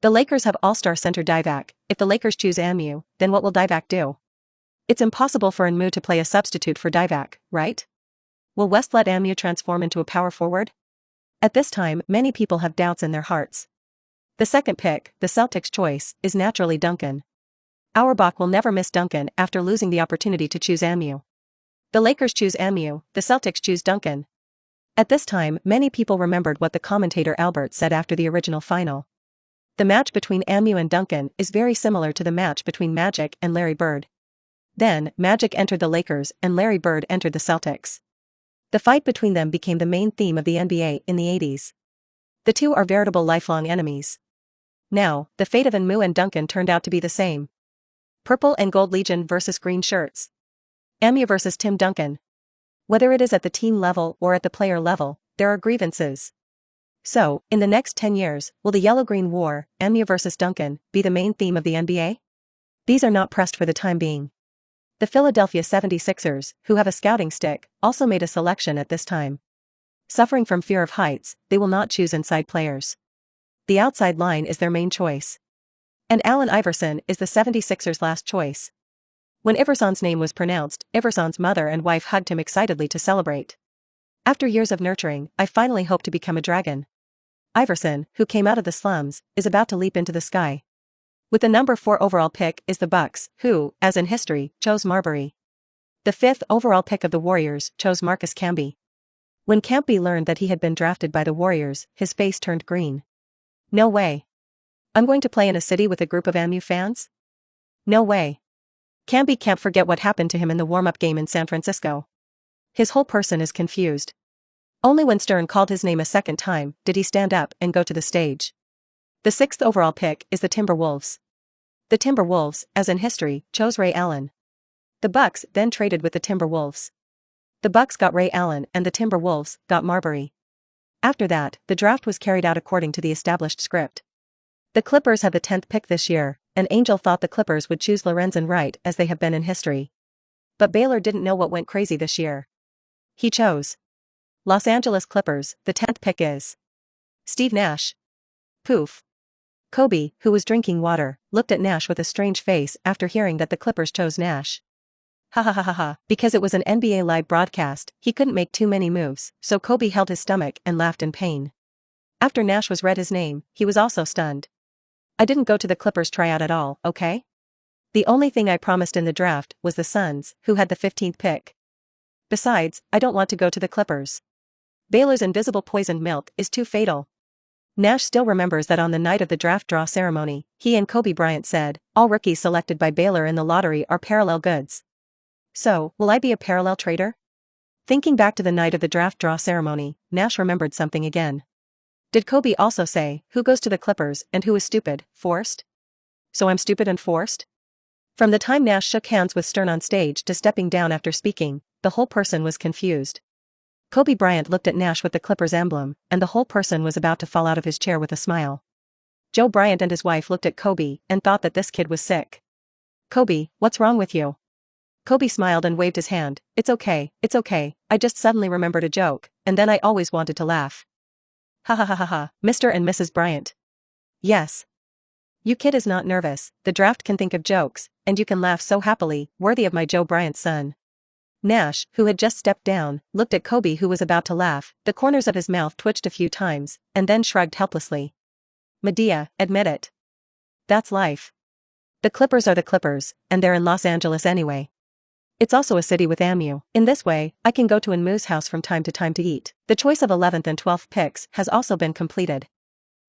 The Lakers have all-star center Divac. If the Lakers choose Anmu, then what will Divac do? It's impossible for Anmu to play a substitute for Divac, right? Will West let Anmu transform into a power forward? At this time, many people have doubts in their hearts. The second pick, the Celtics' choice, is naturally Duncan. Auerbach will never miss Duncan after losing the opportunity to choose Anmu. The Lakers choose Anmu, the Celtics choose Duncan. At this time, many people remembered what the commentator Albert said after the original final. The match between Anmu and Duncan is very similar to the match between Magic and Larry Bird. Then, Magic entered the Lakers and Larry Bird entered the Celtics. The fight between them became the main theme of the NBA in the 80s. The two are veritable lifelong enemies. Now, the fate of Enmu and Duncan turned out to be the same. Purple and Gold Legion versus Green Shirts. Amu versus Tim Duncan. Whether it is at the team level or at the player level, there are grievances. So, in the next 10 years, will the Yellow-Green War, Amu versus Duncan, be the main theme of the NBA? These are not pressed for the time being. The Philadelphia 76ers, who have a scouting stick, also made a selection at this time. Suffering from fear of heights, they will not choose inside players. The outside line is their main choice. And Allen Iverson is the 76ers' last choice. When Iverson's name was pronounced, Iverson's mother and wife hugged him excitedly to celebrate. After years of nurturing, I finally hope to become a dragon. Iverson, who came out of the slums, is about to leap into the sky. With the number 4 overall pick is the Bucks, who, as in history, chose Marbury. The 5th overall pick of the Warriors chose Marcus Camby. When Camby learned that he had been drafted by the Warriors, his face turned green. No way. I'm going to play in a city with a group of AMU fans? No way. Camby can't forget what happened to him in the warm-up game in San Francisco. His whole person is confused. Only when Stern called his name a second time did he stand up and go to the stage. The 6th overall pick is the Timberwolves. The Timberwolves, as in history, chose Ray Allen. The Bucks then traded with the Timberwolves. The Bucks got Ray Allen and the Timberwolves got Marbury. After that, the draft was carried out according to the established script. The Clippers had the 10th pick this year, and Angel thought the Clippers would choose Lorenzen Wright as they have been in history. But Baylor didn't know what went crazy this year. He chose Los Angeles Clippers. The 10th pick is Steve Nash. Poof. Kobe, who was drinking water, looked at Nash with a strange face after hearing that the Clippers chose Nash. Ha ha ha ha ha, because it was an NBA live broadcast, he couldn't make too many moves, so Kobe held his stomach and laughed in pain. After Nash was read his name, he was also stunned. I didn't go to the Clippers tryout at all, okay? The only thing I promised in the draft was the Suns, who had the 15th pick. Besides, I don't want to go to the Clippers. Baylor's invisible poisoned milk is too fatal. Nash still remembers that on the night of the draft draw ceremony, he and Kobe Bryant said, all rookies selected by Baylor in the lottery are parallel goods. So, will I be a parallel trader? Thinking back to the night of the draft draw ceremony, Nash remembered something again. Did Kobe also say, who goes to the Clippers and who is stupid, forced? So I'm stupid and forced? From the time Nash shook hands with Stern on stage to stepping down after speaking, the whole person was confused. Kobe Bryant looked at Nash with the Clippers emblem, and the whole person was about to fall out of his chair with a smile. Joe Bryant and his wife looked at Kobe and thought that this kid was sick. Kobe, what's wrong with you? Kobe smiled and waved his hand. It's okay, I just suddenly remembered a joke, and then I always wanted to laugh. Ha ha ha ha ha, Mr. and Mrs. Bryant. Yes. You kid is not nervous, the draft can think of jokes, and you can laugh so happily, worthy of my Joe Bryant son. Nash, who had just stepped down, looked at Kobe who was about to laugh, the corners of his mouth twitched a few times, and then shrugged helplessly. Medea, admit it. That's life. The Clippers are the Clippers, and they're in Los Angeles anyway. It's also a city with AMU. In this way, I can go to Enmu's house from time to eat. The choice of 11th and 12th picks has also been completed.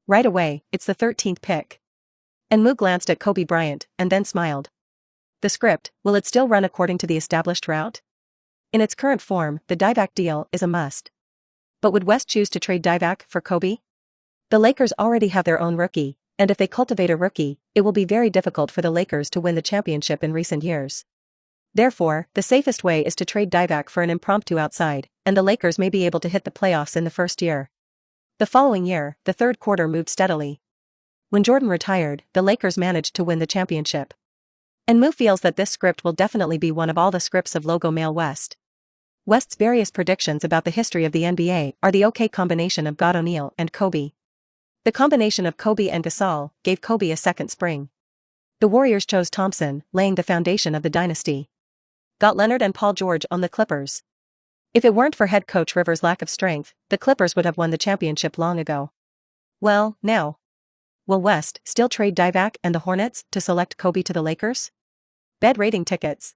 Right away, it's the 13th pick. Enmu glanced at Kobe Bryant, and then smiled. The script, will it still run according to the established route? In its current form, the Divac deal is a must. But would West choose to trade Divac for Kobe? The Lakers already have their own rookie, and if they cultivate a rookie, it will be very difficult for the Lakers to win the championship in recent years. Therefore, the safest way is to trade Divac for an impromptu outside, and the Lakers may be able to hit the playoffs in the first year. The following year, the third quarter moved steadily. When Jordan retired, the Lakers managed to win the championship. Enmu feels that this script will definitely be one of all the scripts of Logo Mail West. West's various predictions about the history of the NBA are the OK combination of God O'Neal and Kobe. The combination of Kobe and Gasol gave Kobe a second spring. The Warriors chose Thompson, laying the foundation of the dynasty. Got Leonard and Paul George on the Clippers. If it weren't for head coach Rivers' lack of strength, the Clippers would have won the championship long ago. Well, now. Will West still trade Divac and the Hornets to select Kobe to the Lakers? Bed rating tickets.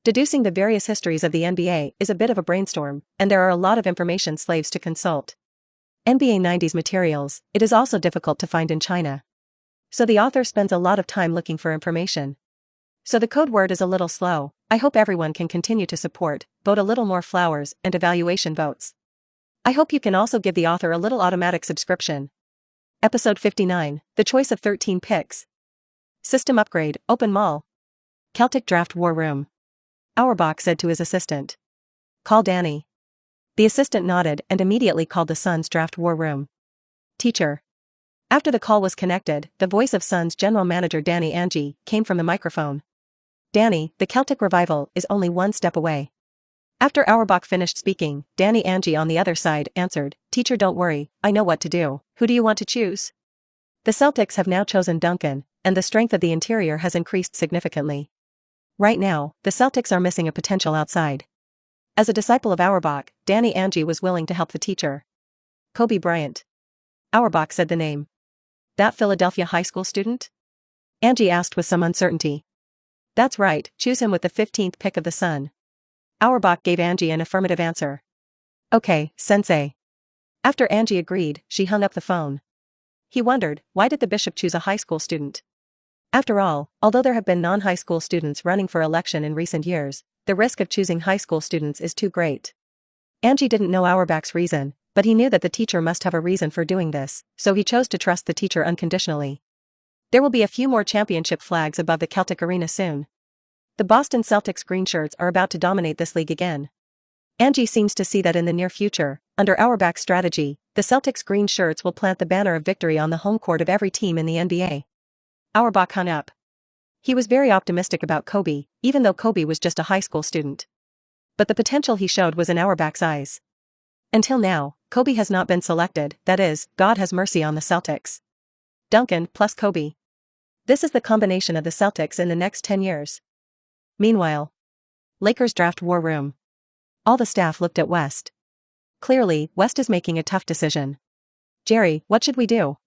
Deducing the various histories of the NBA is a bit of a brainstorm, and there are a lot of information slaves to consult. NBA 90s materials, it is also difficult to find in China. So the author spends a lot of time looking for information. So the code word is a little slow. I hope everyone can continue to support, vote a little more flowers, and evaluation votes. I hope you can also give the author a little automatic subscription. Episode 59, The Choice of 13 Picks. System Upgrade, Open Mall. Celtic Draft War Room. Auerbach said to his assistant. Call Danny. The assistant nodded and immediately called the Suns draft war room. Teacher. After the call was connected, the voice of Suns general manager Danny Ainge came from the microphone. Danny, the Celtic revival is only one step away. After Auerbach finished speaking, Danny Ainge on the other side answered, Teacher, don't worry, I know what to do. Who do you want to choose? The Celtics have now chosen Duncan, and the strength of the interior has increased significantly. Right now, the Celtics are missing a potential outside. As a disciple of Auerbach, Danny Ainge was willing to help the teacher. Kobe Bryant. Auerbach said the name. That Philadelphia high school student? Ainge asked with some uncertainty. That's right, choose him with the 15th pick of the Sun. Auerbach gave Ainge an affirmative answer. Okay, sensei. After Ainge agreed, she hung up the phone. He wondered, why did the bishop choose a high school student? After all, although there have been non-high school students running for election in recent years, the risk of choosing high school students is too great. Ainge didn't know Auerbach's reason, but he knew that the teacher must have a reason for doing this, so he chose to trust the teacher unconditionally. There will be a few more championship flags above the Celtic arena soon. The Boston Celtics green shirts are about to dominate this league again. Ainge seems to see that in the near future, under Auerbach's strategy, the Celtics green shirts will plant the banner of victory on the home court of every team in the NBA. Auerbach hung up. He was very optimistic about Kobe, even though Kobe was just a high school student. But the potential he showed was in Auerbach's eyes. Until now, Kobe has not been selected, that is, God has mercy on the Celtics. Duncan plus Kobe. This is the combination of the Celtics in the next 10 years. Meanwhile, Lakers draft war room. All the staff looked at West. Clearly, West is making a tough decision. Jerry, what should we do?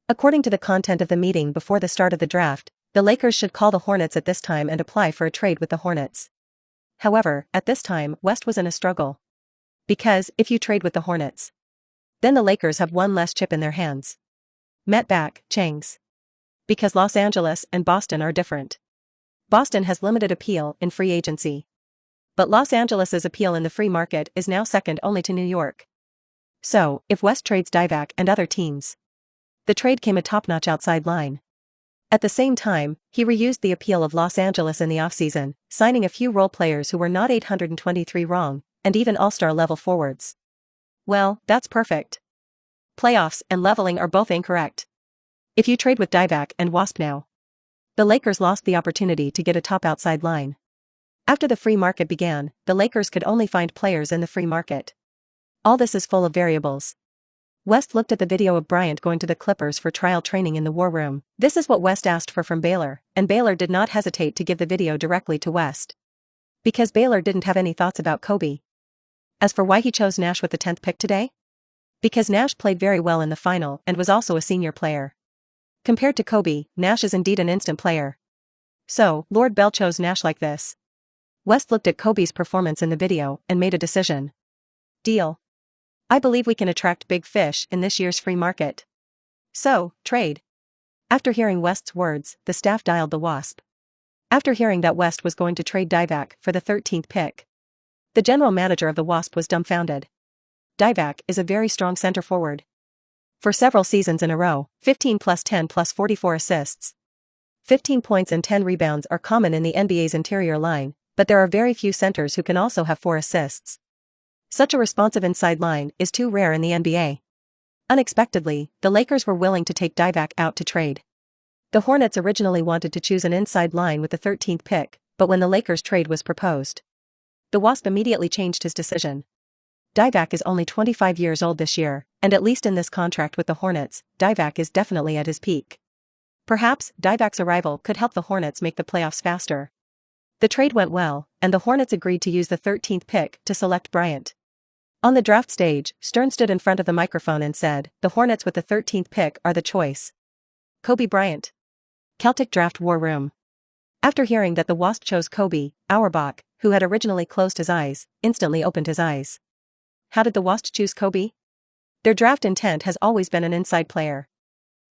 According to the content of the meeting before the start of the draft, the Lakers should call the Hornets at this time and apply for a trade with the Hornets. However, at this time, West was in a struggle. Because, if you trade with the Hornets, then the Lakers have one less chip in their hands. Met back, Changs. Because Los Angeles and Boston are different. Boston has limited appeal in free agency. But Los Angeles's appeal in the free market is now second only to New York. So, if West trades Divac and other teams, the trade came a top-notch outside line. At the same time, he reused the appeal of Los Angeles in the offseason, signing a few role players who were not 823 wrong, and even all-star level forwards. Well, that's perfect. Playoffs and leveling are both incorrect. If you trade with Divac and Wasp now, the Lakers lost the opportunity to get a top outside line. After the free market began, the Lakers could only find players in the free market. All this is full of variables. West looked at the video of Bryant going to the Clippers for trial training in the war room. This is what West asked for from Baylor, and Baylor did not hesitate to give the video directly to West. Because Baylor didn't have any thoughts about Kobe. As for why he chose Nash with the 10th pick today? Because Nash played very well in the final and was also a senior player. Compared to Kobe, Nash is indeed an instant player. So, Lord Bell chose Nash like this. West looked at Kobe's performance in the video and made a decision. Deal. I believe we can attract big fish in this year's free market. So, trade. After hearing West's words, the staff dialed the Wasp. After hearing that West was going to trade Divac for the 13th pick, the general manager of the Wasp was dumbfounded. Divac is a very strong center forward. For several seasons in a row, 15 plus 10 plus 44 assists. 15 points and 10 rebounds are common in the NBA's interior line, but there are very few centers who can also have 4 assists. Such a responsive inside line is too rare in the NBA. Unexpectedly, the Lakers were willing to take Divac out to trade. The Hornets originally wanted to choose an inside line with the 13th pick, but when the Lakers trade was proposed, the Wasp immediately changed his decision. Divac is only 25 years old this year, and at least in this contract with the Hornets, Divac is definitely at his peak. Perhaps, Divac's arrival could help the Hornets make the playoffs faster. The trade went well, and the Hornets agreed to use the 13th pick to select Bryant. On the draft stage, Stern stood in front of the microphone and said, "The Hornets with the 13th pick are the choice. Kobe Bryant." Celtic draft war room. After hearing that the Wasp chose Kobe, Auerbach, who had originally closed his eyes, instantly opened his eyes. How did the Wasp choose Kobe? Their draft intent has always been an inside player.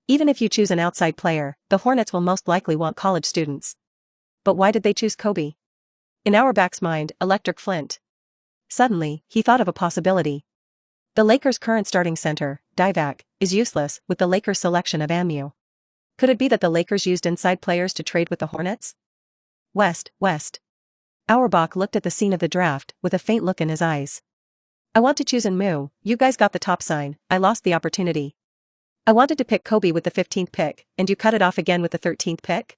Even if you choose an outside player, the Hornets will most likely want college students. But why did they choose Kobe? In Auerbach's mind, electric flint. Suddenly, he thought of a possibility. The Lakers' current starting center, Divac, is useless with the Lakers' selection of Amu. Could it be that the Lakers used inside players to trade with the Hornets? West. Auerbach looked at the scene of the draft with a faint look in his eyes. I want to choose Amu, you guys got the top sign, I lost the opportunity. I wanted to pick Kobe with the 15th pick, and you cut it off again with the 13th pick?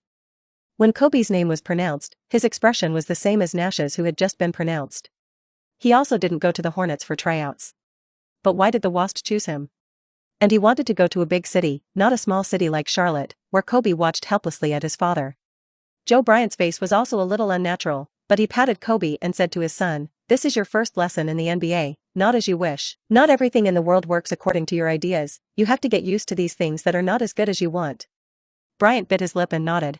When Kobe's name was pronounced, his expression was the same as Nash's who had just been pronounced. He also didn't go to the Hornets for tryouts. But why did the Wasps choose him? And he wanted to go to a big city, not a small city like Charlotte, where Kobe watched helplessly at his father. Joe Bryant's face was also a little unnatural, but he patted Kobe and said to his son, "This is your first lesson in the NBA, not as you wish. Not everything in the world works according to your ideas, you have to get used to these things that are not as good as you want." Bryant bit his lip and nodded.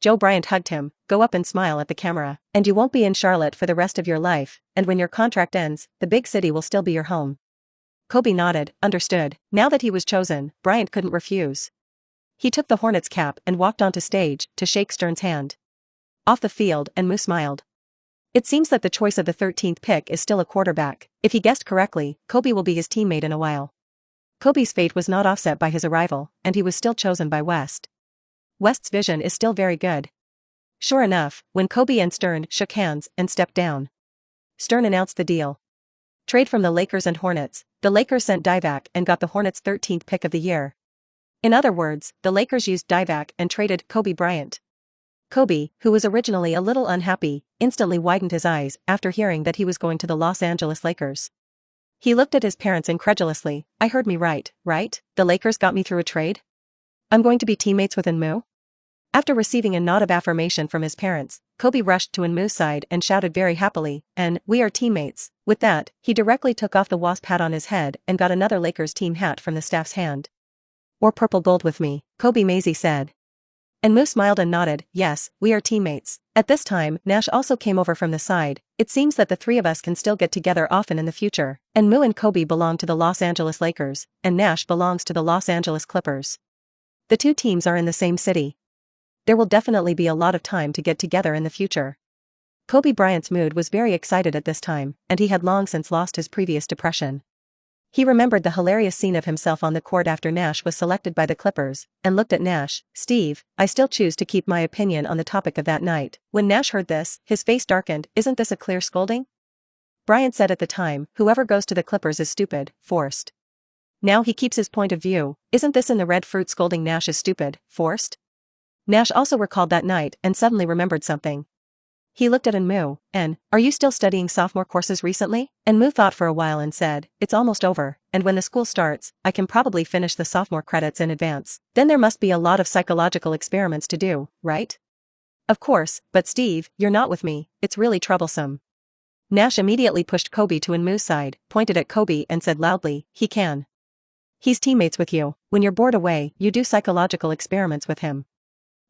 Joe Bryant hugged him, "Go up and smile at the camera, and you won't be in Charlotte for the rest of your life, and when your contract ends, the big city will still be your home." Kobe nodded, understood. Now that he was chosen, Bryant couldn't refuse. He took the Hornets cap and walked onto stage to shake Stern's hand. Off the field, and Mu smiled. It seems that the choice of the 13th pick is still a quarterback. If he guessed correctly, Kobe will be his teammate in a while. Kobe's fate was not offset by his arrival, and he was still chosen by West. West's vision is still very good. Sure enough, when Kobe and Stern shook hands and stepped down, Stern announced the deal. Trade from the Lakers and Hornets. The Lakers sent Divac and got the Hornets' 13th pick of the year. In other words, the Lakers used Divac and traded Kobe Bryant. Kobe, who was originally a little unhappy, instantly widened his eyes after hearing that he was going to the Los Angeles Lakers. He looked at his parents incredulously. "I heard me right? The Lakers got me through a trade? I'm going to be teammates with Enmu?" After receiving a nod of affirmation from his parents, Kobe rushed to Enmu's side and shouted very happily, "And we are teammates." With that, he directly took off the wasp hat on his head and got another Lakers team hat from the staff's hand. "Or purple gold with me," Kobe Maisie said. Enmu smiled and nodded, "Yes, we are teammates." At this time, Nash also came over from the side. "It seems that the three of us can still get together often in the future." Enmu and Kobe belong to the Los Angeles Lakers, and Nash belongs to the Los Angeles Clippers. The two teams are in the same city. There will definitely be a lot of time to get together in the future. Kobe Bryant's mood was very excited at this time, and he had long since lost his previous depression. He remembered the hilarious scene of himself on the court after Nash was selected by the Clippers, and looked at Nash. "Steve, I still choose to keep my opinion on the topic of that night." When Nash heard this, his face darkened. "Isn't this a clear scolding?" Bryant said at the time, "Whoever goes to the Clippers is stupid, forced." Now he keeps his point of view. "Isn't this in the red fruit scolding Nash is stupid, forced?" Nash also recalled that night and suddenly remembered something. He looked at Enmu, "Are you still studying sophomore courses recently?" Enmu thought for a while and said, "It's almost over, and when the school starts, I can probably finish the sophomore credits in advance. Then there must be a lot of psychological experiments to do, right?" "Of course, but Steve, you're not with me, it's really troublesome." Nash immediately pushed Kobe to Enmu's side, pointed at Kobe and said loudly, "He can. He's teammates with you. When you're bored away, you do psychological experiments with him."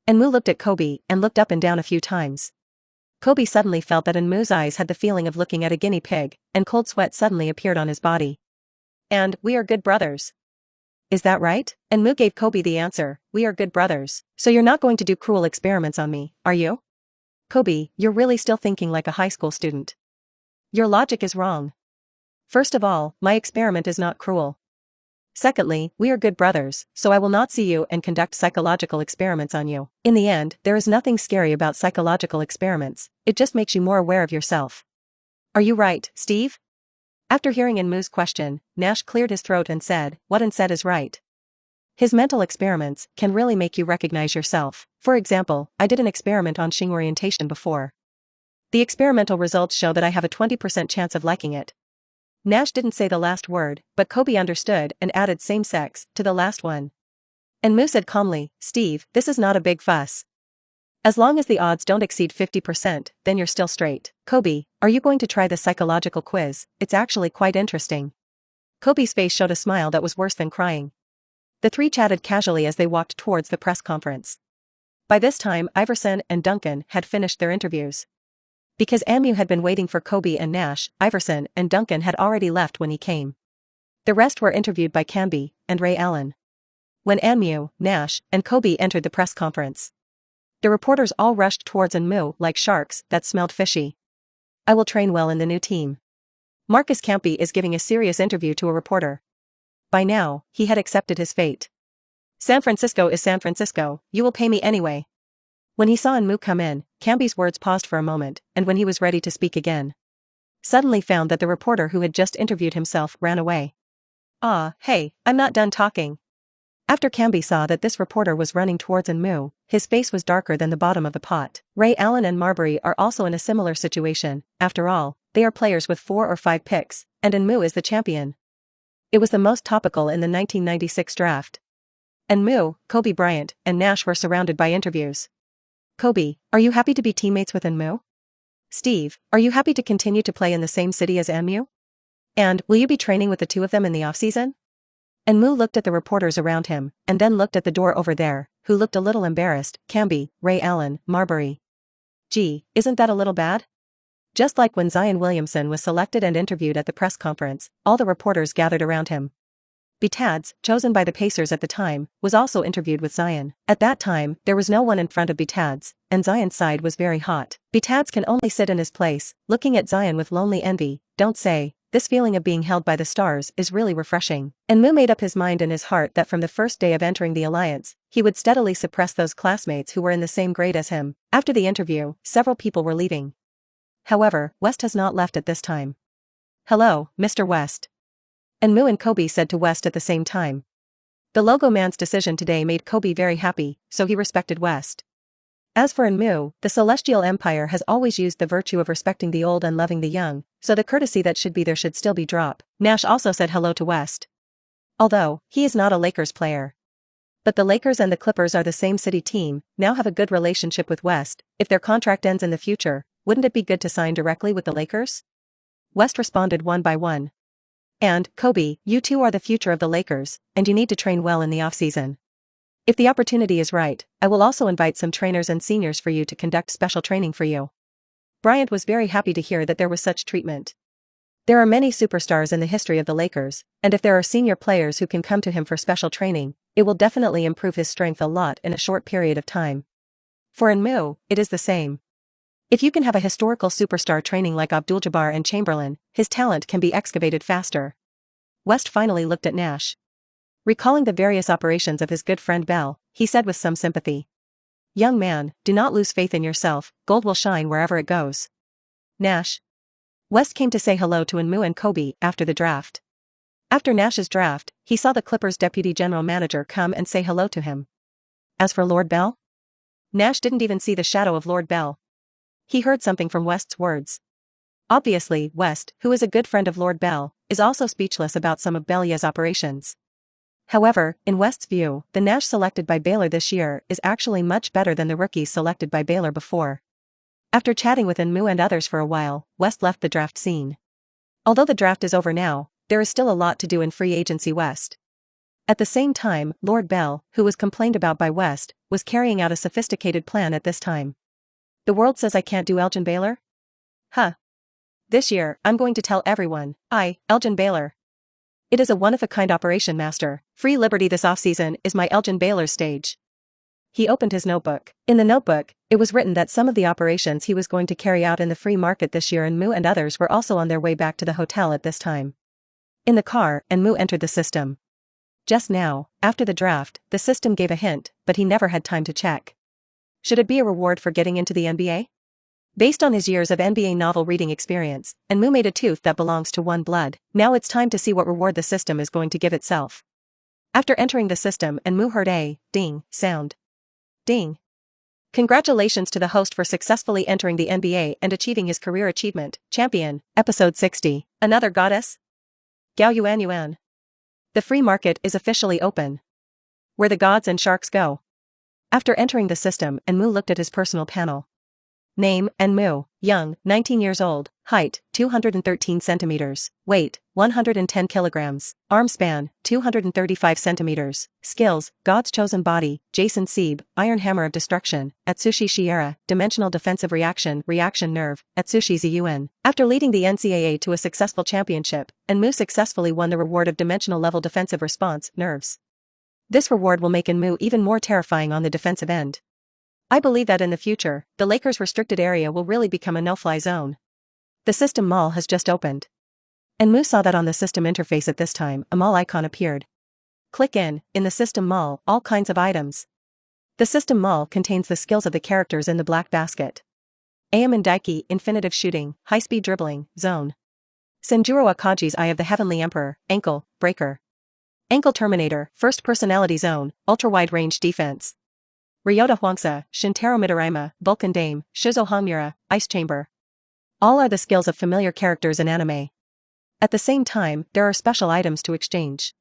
Enmu looked at Kobe and looked up and down a few times. Kobe suddenly felt that Enmu's eyes had the feeling of looking at a guinea pig, and cold sweat suddenly appeared on his body. "And we are good brothers. Is that right?" Enmu gave Kobe the answer, "We are good brothers. So you're not going to do cruel experiments on me, are you?" "Kobe, you're really still thinking like a high school student. Your logic is wrong. First of all, my experiment is not cruel. Secondly, we are good brothers, so I will not see you and conduct psychological experiments on you. In the end, there is nothing scary about psychological experiments, it just makes you more aware of yourself. Are you right, Steve?" After hearing Enmu's question, Nash cleared his throat and said, "What N said is right. His mental experiments can really make you recognize yourself. For example, I did an experiment on Xing orientation before. The experimental results show that I have a 20% chance of liking it." Nash didn't say the last word, but Kobe understood and added same-sex to the last one. Enmu said calmly, "Steve, this is not a big fuss. As long as the odds don't exceed 50%, then you're still straight." "Kobe, are you going to try the psychological quiz? It's actually quite interesting." Kobe's face showed a smile that was worse than crying. The three chatted casually as they walked towards the press conference. By this time, Iverson and Duncan had finished their interviews. Because Amu had been waiting for Kobe and Nash, Iverson and Duncan had already left when he came. The rest were interviewed by Canby and Ray Allen. When Amu, Nash, and Kobe entered the press conference, The reporters all rushed towards Enmu like sharks that smelled fishy. I will train well in the new team. Marcus Campi is giving a serious interview to a reporter. By now, he had accepted his fate. San Francisco is San Francisco, you will pay me anyway. When he saw Enmu come in, Campi's words paused for a moment, and when he was ready to speak again, suddenly found that the reporter who had just interviewed himself ran away. Ah, hey, I'm not done talking. After Campi saw that this reporter was running towards Enmu, his face was darker than the bottom of the pot. Ray Allen and Marbury are also in a similar situation. After all, they are players with 4 or 5 picks, and Enmu is the champion. It was the most topical in the 1996 draft. Enmu, Kobe Bryant, and Nash were surrounded by interviews. Kobe, are you happy to be teammates with Enmu? Steve, are you happy to continue to play in the same city as Enmu? And, will you be training with the two of them in the offseason? Enmu looked at the reporters around him, and then looked at the door over there, who looked a little embarrassed. Campi, Ray Allen, Marbury. Gee, isn't that a little bad? Just like when Zion Williamson was selected and interviewed at the press conference, all the reporters gathered around him. Bitads, chosen by the Pacers at the time, was also interviewed with Zion. At that time, there was no one in front of Bitads, and Zion's side was very hot. Bitads can only sit in his place, looking at Zion with lonely envy. Don't say, this feeling of being held by the stars is really refreshing. Enmu made up his mind in his heart that from the first day of entering the alliance, he would steadily suppress those classmates who were in the same grade as him. After the interview, several people were leaving. However, West has not left at this time. Hello, Mr. West. Enmu and Kobe said to West at the same time. The logo man's decision today made Kobe very happy, so he respected West. As for Enmu, the Celestial Empire has always used the virtue of respecting the old and loving the young, so the courtesy that should be there should still be dropped. Nash also said hello to West. Although, he is not a Lakers player. But the Lakers and the Clippers are the same city team, now have a good relationship with West. If their contract ends in the future, wouldn't it be good to sign directly with the Lakers? West responded one by one. And, Kobe, you two are the future of the Lakers, and you need to train well in the offseason. If the opportunity is right, I will also invite some trainers and seniors for you to conduct special training for you. Bryant was very happy to hear that there was such treatment. There are many superstars in the history of the Lakers, and if there are senior players who can come to him for special training, it will definitely improve his strength a lot in a short period of time. For Enmu, it is the same. If you can have a historical superstar training like Abdul-Jabbar and Chamberlain, his talent can be excavated faster. West finally looked at Nash. Recalling the various operations of his good friend Bell, he said with some sympathy. Young man, do not lose faith in yourself, gold will shine wherever it goes. Nash. West came to say hello to Enmu and Kobe after the draft. After Nash's draft, he saw the Clippers' deputy general manager come and say hello to him. As for Lord Bell? Nash didn't even see the shadow of Lord Bell. He heard something from West's words. Obviously, West, who is a good friend of Lord Bell, is also speechless about some of Bell's operations. However, in West's view, the Nash selected by Baylor this year is actually much better than the rookies selected by Baylor before. After chatting with Enmu and others for a while, West left the draft scene. Although the draft is over now, there is still a lot to do in free agency West. At the same time, Lord Bell, who was complained about by West, was carrying out a sophisticated plan at this time. The world says I can't do Elgin Baylor? Huh. This year, I'm going to tell everyone, Elgin Baylor. It is a one-of-a-kind operation, master. Free Liberty this offseason is my Elgin Baylor stage. He opened his notebook. In the notebook, it was written that some of the operations he was going to carry out in the free market this year, Enmu and others were also on their way back to the hotel at this time. In the car, Enmu entered the system. Just now, after the draft, the system gave a hint, but he never had time to check. Should it be a reward for getting into the NBA? Based on his years of NBA novel reading experience, Enmu made a tooth that belongs to one blood. Now it's time to see what reward the system is going to give itself. After entering the system, Enmu heard a ding sound. Ding. Congratulations to the host for successfully entering the NBA and achieving his career achievement, champion, episode 60. Another goddess? Gao Yuan Yuan. The free market is officially open. Where the gods and sharks go. After entering the system, Enmu looked at his personal panel. Name, Enmu, young, 19 years old, height, 213 centimeters, weight, 110 kilograms, arm span, 235 centimeters, skills, God's chosen body, Jason Sieb, Iron Hammer of Destruction, Atsushi Shiera, Dimensional Defensive Reaction, Reaction Nerve, Atsushi Ziyuan. After leading the NCAA to a successful championship, Enmu successfully won the reward of Dimensional Level Defensive Response, Nerves. This reward will make Enmu even more terrifying on the defensive end. I believe that in the future, the Lakers' restricted area will really become a no-fly zone. The System Mall has just opened. And Moo saw that on the system interface at this time, a mall icon appeared. Click in the System Mall, all kinds of items. The System Mall contains the skills of the characters in the black basket. Ayaman Daiki, infinitive shooting, high-speed dribbling, zone. Senjuro Akaji's Eye of the Heavenly Emperor, ankle, breaker. Ankle Terminator, first personality zone, ultra-wide range defense. Ryota Huangsa, Shintaro Midorima, Vulcan Dame, Shizo Hamura, Ice Chamber. All are the skills of familiar characters in anime. At the same time, there are special items to exchange.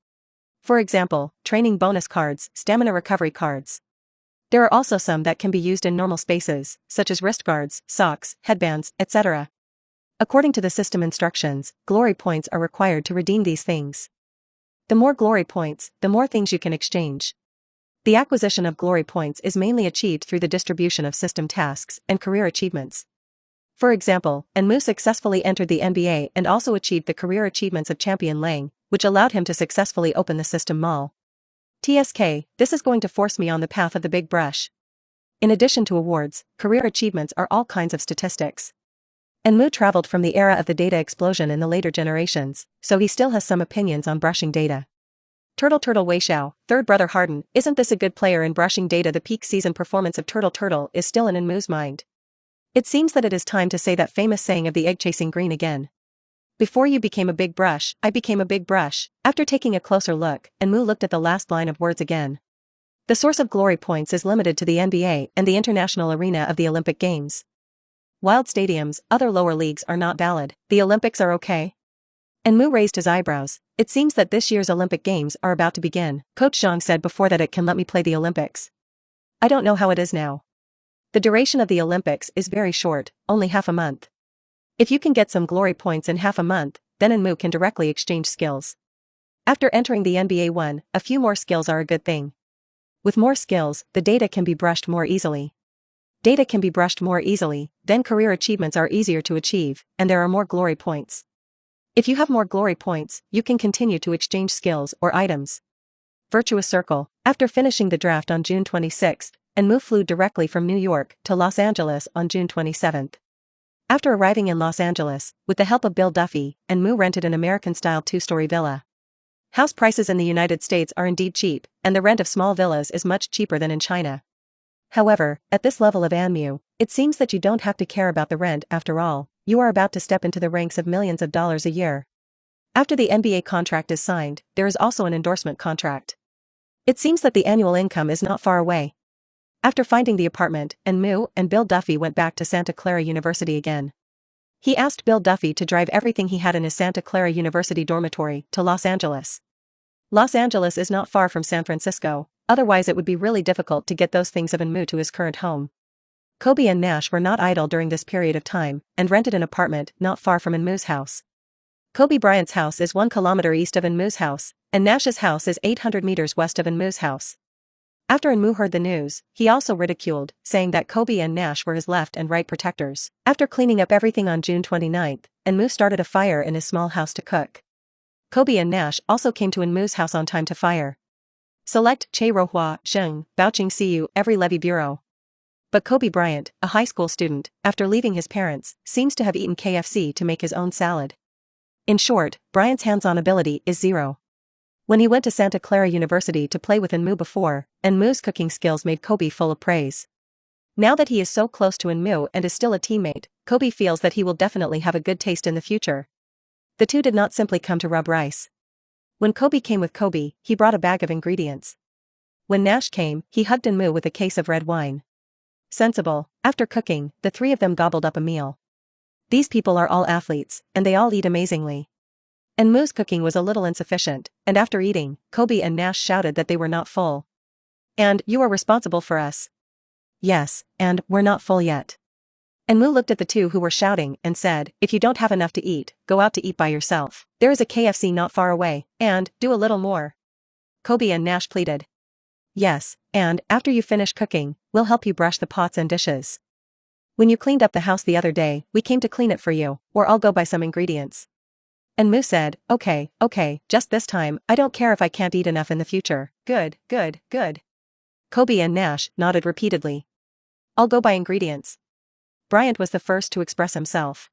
For example, training bonus cards, stamina recovery cards. There are also some that can be used in normal spaces, such as wrist guards, socks, headbands, etc. According to the system instructions, glory points are required to redeem these things. The more glory points, the more things you can exchange. The acquisition of glory points is mainly achieved through the distribution of system tasks and career achievements. For example, Enmu successfully entered the NBA and also achieved the career achievements of Champion Lang, which allowed him to successfully open the System Mall. TSK, this is going to force me on the path of the big brush. In addition to awards, career achievements are all kinds of statistics. Enmu traveled from the era of the data explosion in the later generations, so he still has some opinions on brushing data. Turtle Weixiao, third brother Harden, isn't this a good player in brushing data? The peak season performance of Turtle is still in Enmu's mind. It seems that it is time to say that famous saying of the egg chasing green again. Before you became a big brush, I became a big brush. After taking a closer look, Enmu looked at the last line of words again. The source of glory points is limited to the NBA and the international arena of the Olympic Games. Wild stadiums, other lower leagues are not valid. The Olympics are okay? Enmu raised his eyebrows. It seems that this year's Olympic Games are about to begin. Coach Zhang said before that it can let me play the Olympics. I don't know how it is now. The duration of the Olympics is very short, only half a month. If you can get some glory points in half a month, then Enmu can directly exchange skills. After entering the NBA 1, a few more skills are a good thing. With more skills, the data can be brushed more easily. Data can be brushed more easily, then career achievements are easier to achieve, and there are more glory points. If you have more glory points, you can continue to exchange skills or items. Virtuous Circle. After finishing the draft on June 26, Enmu flew directly from New York to Los Angeles on June 27. After arriving in Los Angeles, with the help of Bill Duffy, Enmu rented an American-style two-story villa. House prices in the United States are indeed cheap, and the rent of small villas is much cheaper than in China. However, at this level of Enmu, it seems that you don't have to care about the rent after all. You are about to step into the ranks of millions of dollars a year. After the NBA contract is signed, there is also an endorsement contract. It seems that the annual income is not far away. After finding the apartment, Enmu and Bill Duffy went back to Santa Clara University again. He asked Bill Duffy to drive everything he had in his Santa Clara University dormitory to Los Angeles. Los Angeles is not far from San Francisco, otherwise it would be really difficult to get those things of Enmu to his current home. Kobe and Nash were not idle during this period of time, and rented an apartment not far from Enmu's house. Kobe Bryant's house is 1 kilometer east of Enmu's house, and Nash's house is 800 meters west of Enmu's house. After Enmu heard the news, he also ridiculed, saying that Kobe and Nash were his left and right protectors. After cleaning up everything on June 29, Enmu started a fire in his small house to cook. Kobe and Nash also came to Enmu's house on time to fire. Select Che Rohua, Sheng, Baoqing Siu, every levy bureau. But Kobe Bryant, a high school student, after leaving his parents, seems to have eaten KFC to make his own salad. In short, Bryant's hands-on ability is zero. When he went to Santa Clara University to play with Enmu before, Enmu's cooking skills made Kobe full of praise. Now that he is so close to Enmu and is still a teammate, Kobe feels that he will definitely have a good taste in the future. The two did not simply come to rub rice. When Kobe came with Kobe, he brought a bag of ingredients. When Nash came, he hugged Enmu with a case of red wine. Sensible. After cooking, the three of them gobbled up a meal. These people are all athletes, and they all eat amazingly. Enmu's cooking was a little insufficient, and after eating, Kobe and Nash shouted that they were not full. And, you are responsible for us. Yes, and, we're not full yet. Enmu looked at the two who were shouting and said, if you don't have enough to eat, go out to eat by yourself. There is a KFC not far away, and, do a little more. Kobe and Nash pleaded. Yes, and, after you finish cooking, we'll help you brush the pots and dishes. When you cleaned up the house the other day, we came to clean it for you, or I'll go buy some ingredients. Enmu said, okay, just this time, I don't care if I can't eat enough in the future. Good. Kobe and Nash nodded repeatedly. I'll go buy ingredients. Bryant was the first to express himself.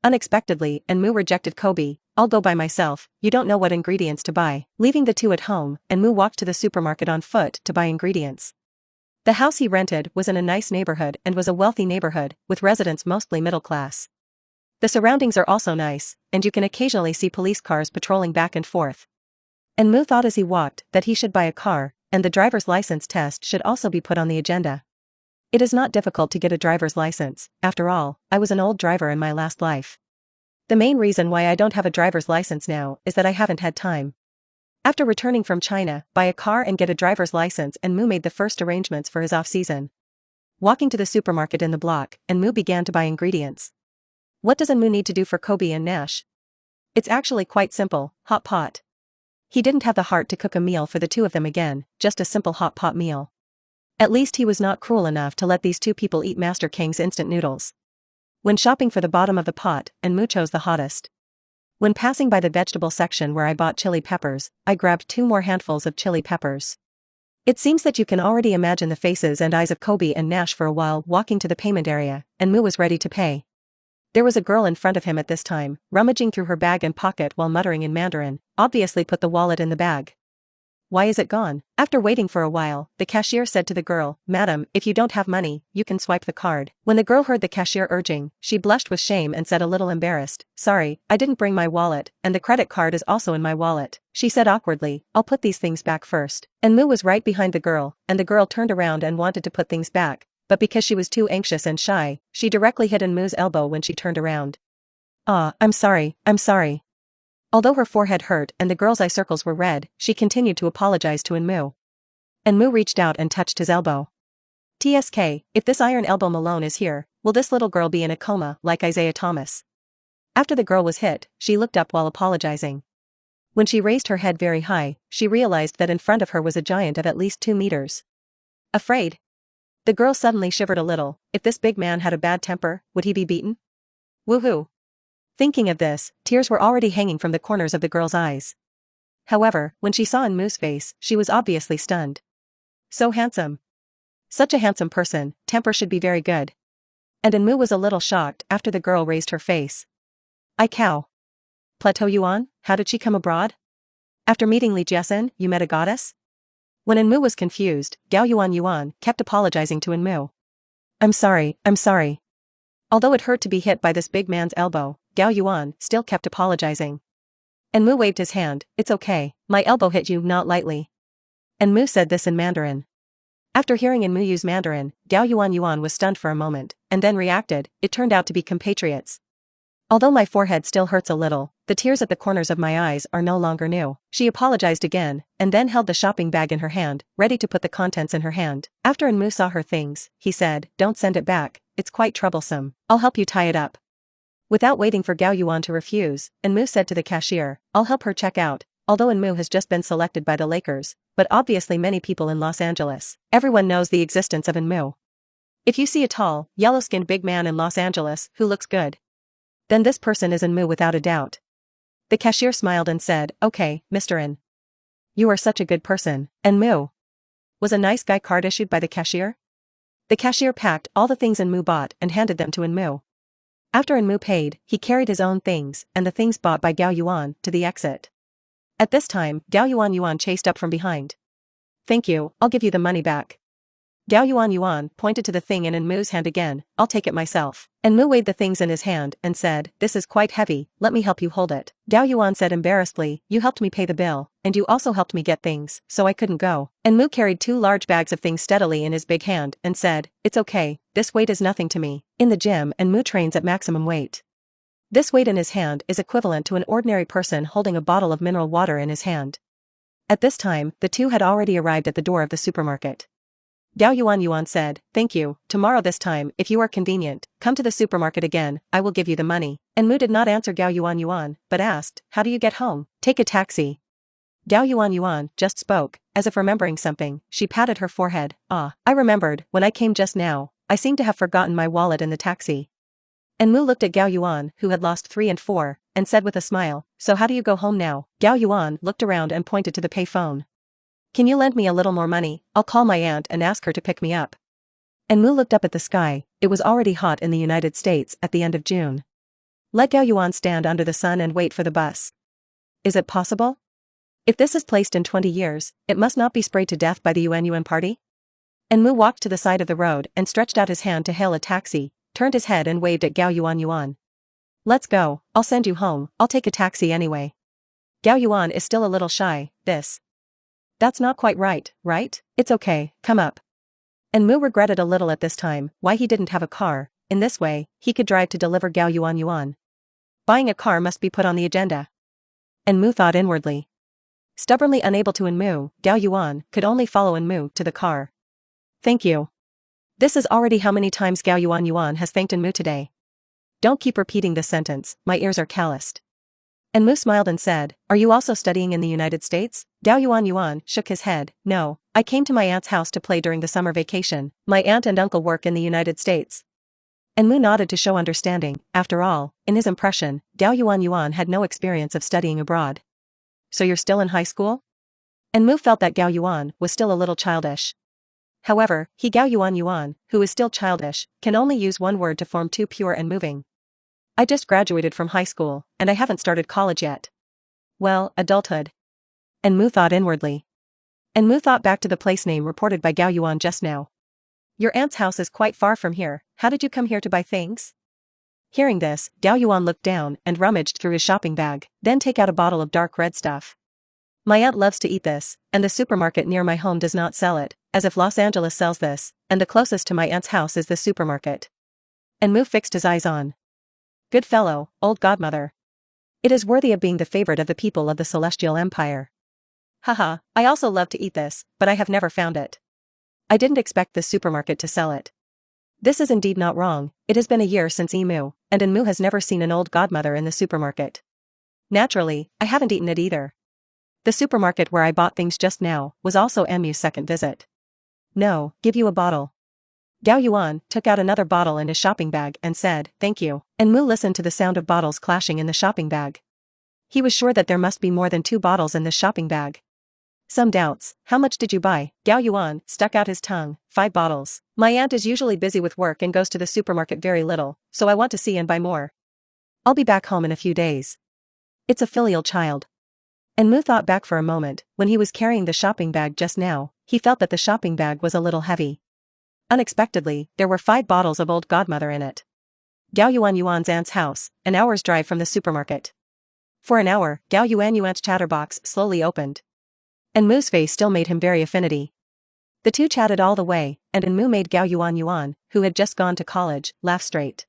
Unexpectedly, Enmu rejected Kobe. I'll go by myself, you don't know what ingredients to buy. Leaving the two at home, Enmu walked to the supermarket on foot to buy ingredients. The house he rented was in a nice neighborhood and was a wealthy neighborhood, with residents mostly middle class. The surroundings are also nice, and you can occasionally see police cars patrolling back and forth. Enmu thought as he walked that he should buy a car, and the driver's license test should also be put on the agenda. It is not difficult to get a driver's license, after all, I was an old driver in my last life. The main reason why I don't have a driver's license now is that I haven't had time. After returning from China, buy a car and get a driver's license, Enmu made the first arrangements for his off-season. Walking to the supermarket in the block, Enmu began to buy ingredients. What does Enmu need to do for Kobe and Nash? It's actually quite simple, hot pot. He didn't have the heart to cook a meal for the two of them again, just a simple hot pot meal. At least he was not cruel enough to let these two people eat Master King's instant noodles. When shopping for the bottom of the pot, Enmu chose the hottest. When passing by the vegetable section where I bought chili peppers, I grabbed 2 more handfuls of chili peppers. It seems that you can already imagine the faces and eyes of Kobe and Nash for a while walking to the payment area, Enmu was ready to pay. There was a girl in front of him at this time, rummaging through her bag and pocket while muttering in Mandarin, obviously put the wallet in the bag. Why is it gone? After waiting for a while, the cashier said to the girl, Madam, if you don't have money, you can swipe the card. When the girl heard the cashier urging, she blushed with shame and said a little embarrassed, Sorry, I didn't bring my wallet, and the credit card is also in my wallet. She said awkwardly, I'll put these things back first. Enmu was right behind the girl, and the girl turned around and wanted to put things back, but because she was too anxious and shy, she directly hit Enmu's elbow when she turned around. I'm sorry. Although her forehead hurt and the girl's eye circles were red, she continued to apologize to Enmu. Enmu reached out and touched his elbow. TSK, if this iron elbow Malone is here, will this little girl be in a coma like Isaiah Thomas? After the girl was hit, she looked up while apologizing. When she raised her head very high, she realized that in front of her was a giant of at least 2 meters. Afraid? The girl suddenly shivered a little. If this big man had a bad temper, would he be beaten? Woohoo! Thinking of this, tears were already hanging from the corners of the girl's eyes. However, when she saw Enmu's face, she was obviously stunned. So handsome. Such a handsome person, temper should be very good. And Enmu was a little shocked after the girl raised her face. Cow. Plateau Yuan, how did she come abroad? After meeting Li Jiasen, you met a goddess? When Enmu was confused, Gao Yuan kept apologizing to Enmu. I'm sorry. Although it hurt to be hit by this big man's elbow, Gao Yuan still kept apologizing. Enmu waved his hand, it's okay, my elbow hit you not lightly. Enmu said this in Mandarin. After hearing Enmu use Mandarin, Gao Yuan was stunned for a moment, and then reacted, it turned out to be compatriots. Although my forehead still hurts a little, the tears at the corners of my eyes are no longer new. She apologized again, and then held the shopping bag in her hand, ready to put the contents in her hand. After Enmu saw her things, he said, don't send it back, it's quite troublesome, I'll help you tie it up. Without waiting for Gao Yuan to refuse, Enmu said to the cashier, I'll help her check out, although Enmu has just been selected by the Lakers, but obviously many people in Los Angeles, everyone knows the existence of Enmu. If you see a tall, yellow-skinned big man in Los Angeles who looks good, then this person is Enmu without a doubt. The cashier smiled and said, okay, Mr. En. You are such a good person. Enmu. Was a nice guy card issued by the cashier? The cashier packed all the things Enmu bought and handed them to Enmu. After Enmu paid, he carried his own things and the things bought by Gao Yuan to the exit. At this time, Gao Yuan chased up from behind. Thank you, I'll give you the money back. Gao Yuan pointed to the thing in Enmu's hand again, I'll take it myself. Enmu weighed the things in his hand and said, this is quite heavy, let me help you hold it. Gao Yuan said embarrassedly, you helped me pay the bill, and you also helped me get things, so I couldn't go. Enmu carried 2 large bags of things steadily in his big hand and said, it's okay, this weight is nothing to me. In the gym, Enmu trains at maximum weight. This weight in his hand is equivalent to an ordinary person holding a bottle of mineral water in his hand. At this time, the two had already arrived at the door of the supermarket. Gao Yuan said, thank you, tomorrow this time, if you are convenient, come to the supermarket again, I will give you the money. Enmu did not answer Gao Yuan, but asked, how do you get home? Take a taxi. Gao Yuan just spoke, as if remembering something, she patted her forehead, I remembered, when I came just now, I seem to have forgotten my wallet in the taxi. Enmu looked at Gao Yuan, who had lost 3 and 4, and said with a smile, so how do you go home now? Gao Yuan looked around and pointed to the pay phone. Can you lend me a little more money? I'll call my aunt and ask her to pick me up. Enmu looked up at the sky. It was already hot in the United States at the end of June. Let Gao Yuan stand under the sun and wait for the bus. Is it possible? If this is placed in 20 years, it must not be sprayed to death by the Yuan party? Enmu walked to the side of the road and stretched out his hand to hail a taxi, turned his head and waved at Gao Yuan. Let's go, I'll send you home, I'll take a taxi anyway. Gao Yuan is still a little shy, That's not quite right, right? It's okay, come up. Enmu regretted a little at this time why he didn't have a car. In this way, he could drive to deliver Gao Yuan. Buying a car must be put on the agenda. Enmu thought inwardly. Stubbornly unable to Enmu, Gao Yuan could only follow Enmu to the car. Thank you. This is already how many times Gao Yuan has thanked Enmu today. Don't keep repeating this sentence, my ears are calloused. Enmu smiled and said, are you also studying in the United States? Gao Yuan shook his head, no, I came to my aunt's house to play during the summer vacation. My aunt and uncle work in the United States. Enmu nodded to show understanding. After all, in his impression, Gao Yuan had no experience of studying abroad. So you're still in high school? Enmu felt that Gao Yuan was still a little childish. However, Gao Yuan, who is still childish, can only use one word to form two pure and moving. I just graduated from high school, and I haven't started college yet. Well, adulthood. Enmu thought inwardly. Enmu thought back to the place name reported by Gao Yuan just now. Your aunt's house is quite far from here, how did you come here to buy things? Hearing this, Gao Yuan looked down and rummaged through his shopping bag, then take out a bottle of dark red stuff. My aunt loves to eat this, and the supermarket near my home does not sell it, as if Los Angeles sells this, and the closest to my aunt's house is the supermarket. Enmu fixed his eyes on. Good fellow, old godmother. It is worthy of being the favorite of the people of the Celestial Empire. Haha, I also love to eat this, but I have never found it. I didn't expect this supermarket to sell it. This is indeed not wrong, it has been a year since Enmu, and Enmu has never seen an old godmother in the supermarket. Naturally, I haven't eaten it either. The supermarket where I bought things just now was also Enmu's second visit. No, give you a bottle. Gao Yuan took out another bottle in his shopping bag and said, thank you. Enmu listened to the sound of bottles clashing in the shopping bag. He was sure that there must be more than 2 bottles in this shopping bag. Some doubts. How much did you buy? Gao Yuan stuck out his tongue. 5 bottles. My aunt is usually busy with work and goes to the supermarket very little, so I want to see and buy more. I'll be back home in a few days. It's a filial child. Enmu thought back for a moment. When he was carrying the shopping bag just now, he felt that the shopping bag was a little heavy. Unexpectedly, there were 5 bottles of Old Godmother in it. Gao Yuan's aunt's house, an hour's drive from the supermarket. For an hour, Gao Yuan's chatterbox slowly opened. Enmu's face still made him very affinity. The two chatted all the way, and Enmu made Gao Yuan, who had just gone to college, laugh straight.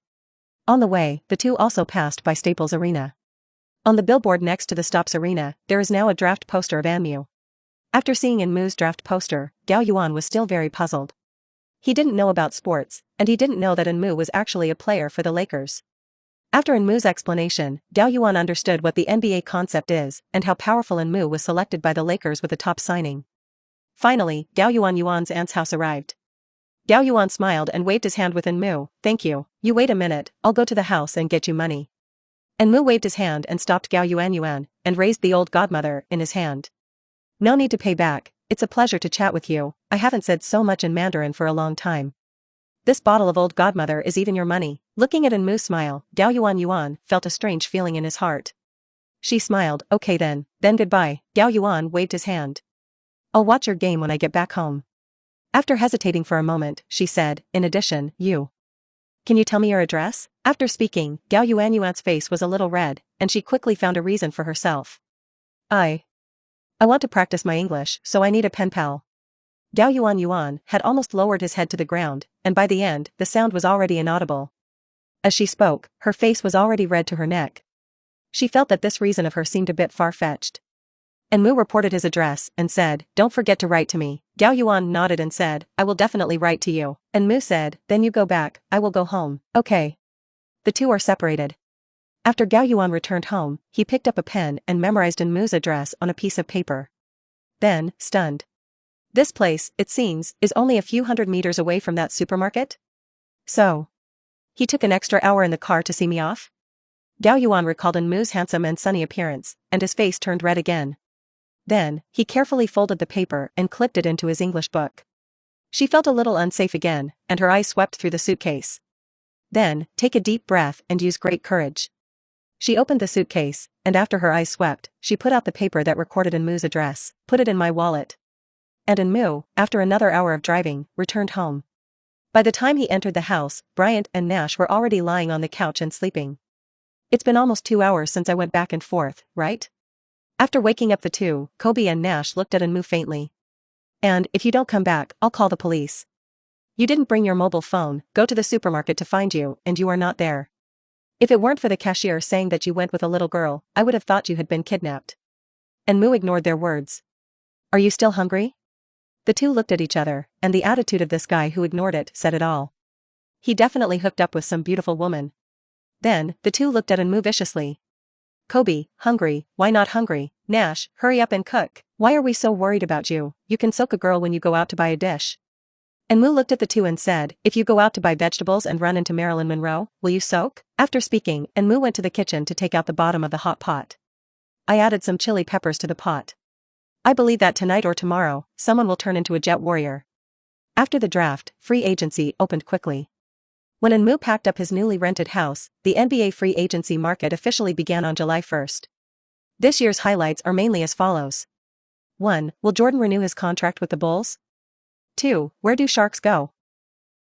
On the way, the two also passed by Staples Arena. On the billboard next to the Stops Arena, there is now a draft poster of Enmu. After seeing Enmu's draft poster, Gao Yuan was still very puzzled. He didn't know about sports, and he didn't know that Enmu was actually a player for the Lakers. After Enmu's explanation, Gao Yuan understood what the NBA concept is and how powerful Enmu was selected by the Lakers with a top signing. Finally, Gao Yuan's aunt's house arrived. Gao Yuan smiled and waved his hand with Enmu. Thank you. You wait a minute, I'll go to the house and get you money. Enmu waved his hand and stopped Gao Yuan and raised the Old Godmother in his hand. No need to pay back, it's a pleasure to chat with you, I haven't said so much in Mandarin for a long time. This bottle of Old Godmother is even your money. Looking at Enmu's smile, Gao Yuan felt a strange feeling in his heart. She smiled. Okay then goodbye. Gao Yuan waved his hand. I'll watch your game when I get back home. After hesitating for a moment, she said, in addition, can you tell me your address? After speaking, Gao Yuan's face was a little red, and she quickly found a reason for herself. I want to practice my English, so I need a pen pal. Gao Yuan had almost lowered his head to the ground, and by the end, the sound was already inaudible. As she spoke, her face was already red to her neck. She felt that this reason of her seemed a bit far-fetched. Enmu reported his address and said, don't forget to write to me. Gao Yuan nodded and said, I will definitely write to you. Enmu said, then you go back, I will go home. Okay. The two are separated. After Gao Yuan returned home, he picked up a pen and memorized Enmu's address on a piece of paper. Then, stunned. This place, it seems, is only a few hundred meters away from that supermarket? So. He took an extra hour in the car to see me off? Gao Yuan recalled Enmu's handsome and sunny appearance, and his face turned red again. Then, he carefully folded the paper and clipped it into his English book. She felt a little unsafe again, and her eyes swept through the suitcase. Then, take a deep breath and use great courage. She opened the suitcase, and after her eyes swept, she put out the paper that recorded Enmu's address. Put it in my wallet. And Enmu, after another hour of driving, returned home. By the time he entered the house, Bryant and Nash were already lying on the couch and sleeping. It's been almost 2 hours since I went back and forth, right? After waking up the two, Kobe and Nash looked at Enmu faintly. And, if you don't come back, I'll call the police. You didn't bring your mobile phone, go to the supermarket to find you, and you are not there. If it weren't for the cashier saying that you went with a little girl, I would have thought you had been kidnapped. Enmu ignored their words. Are you still hungry? The two looked at each other, and the attitude of this guy who ignored it said it all. He definitely hooked up with some beautiful woman. Then, the two looked at Enmu viciously. Kobe, hungry, why not hungry? Nash, hurry up and cook. Why are we so worried about you? You can soak a girl when you go out to buy a dish. Enmu looked at the two and said, if you go out to buy vegetables and run into Marilyn Monroe, will you soak? After speaking, Enmu went to the kitchen to take out the bottom of the hot pot. I added some chili peppers to the pot. I believe that tonight or tomorrow, someone will turn into a jet warrior. After the draft, free agency opened quickly. When Enmu packed up his newly rented house, the NBA free agency market officially began on July 1st. This year's highlights are mainly as follows. 1. Will Jordan renew his contract with the Bulls? 2. Where do Sharks go?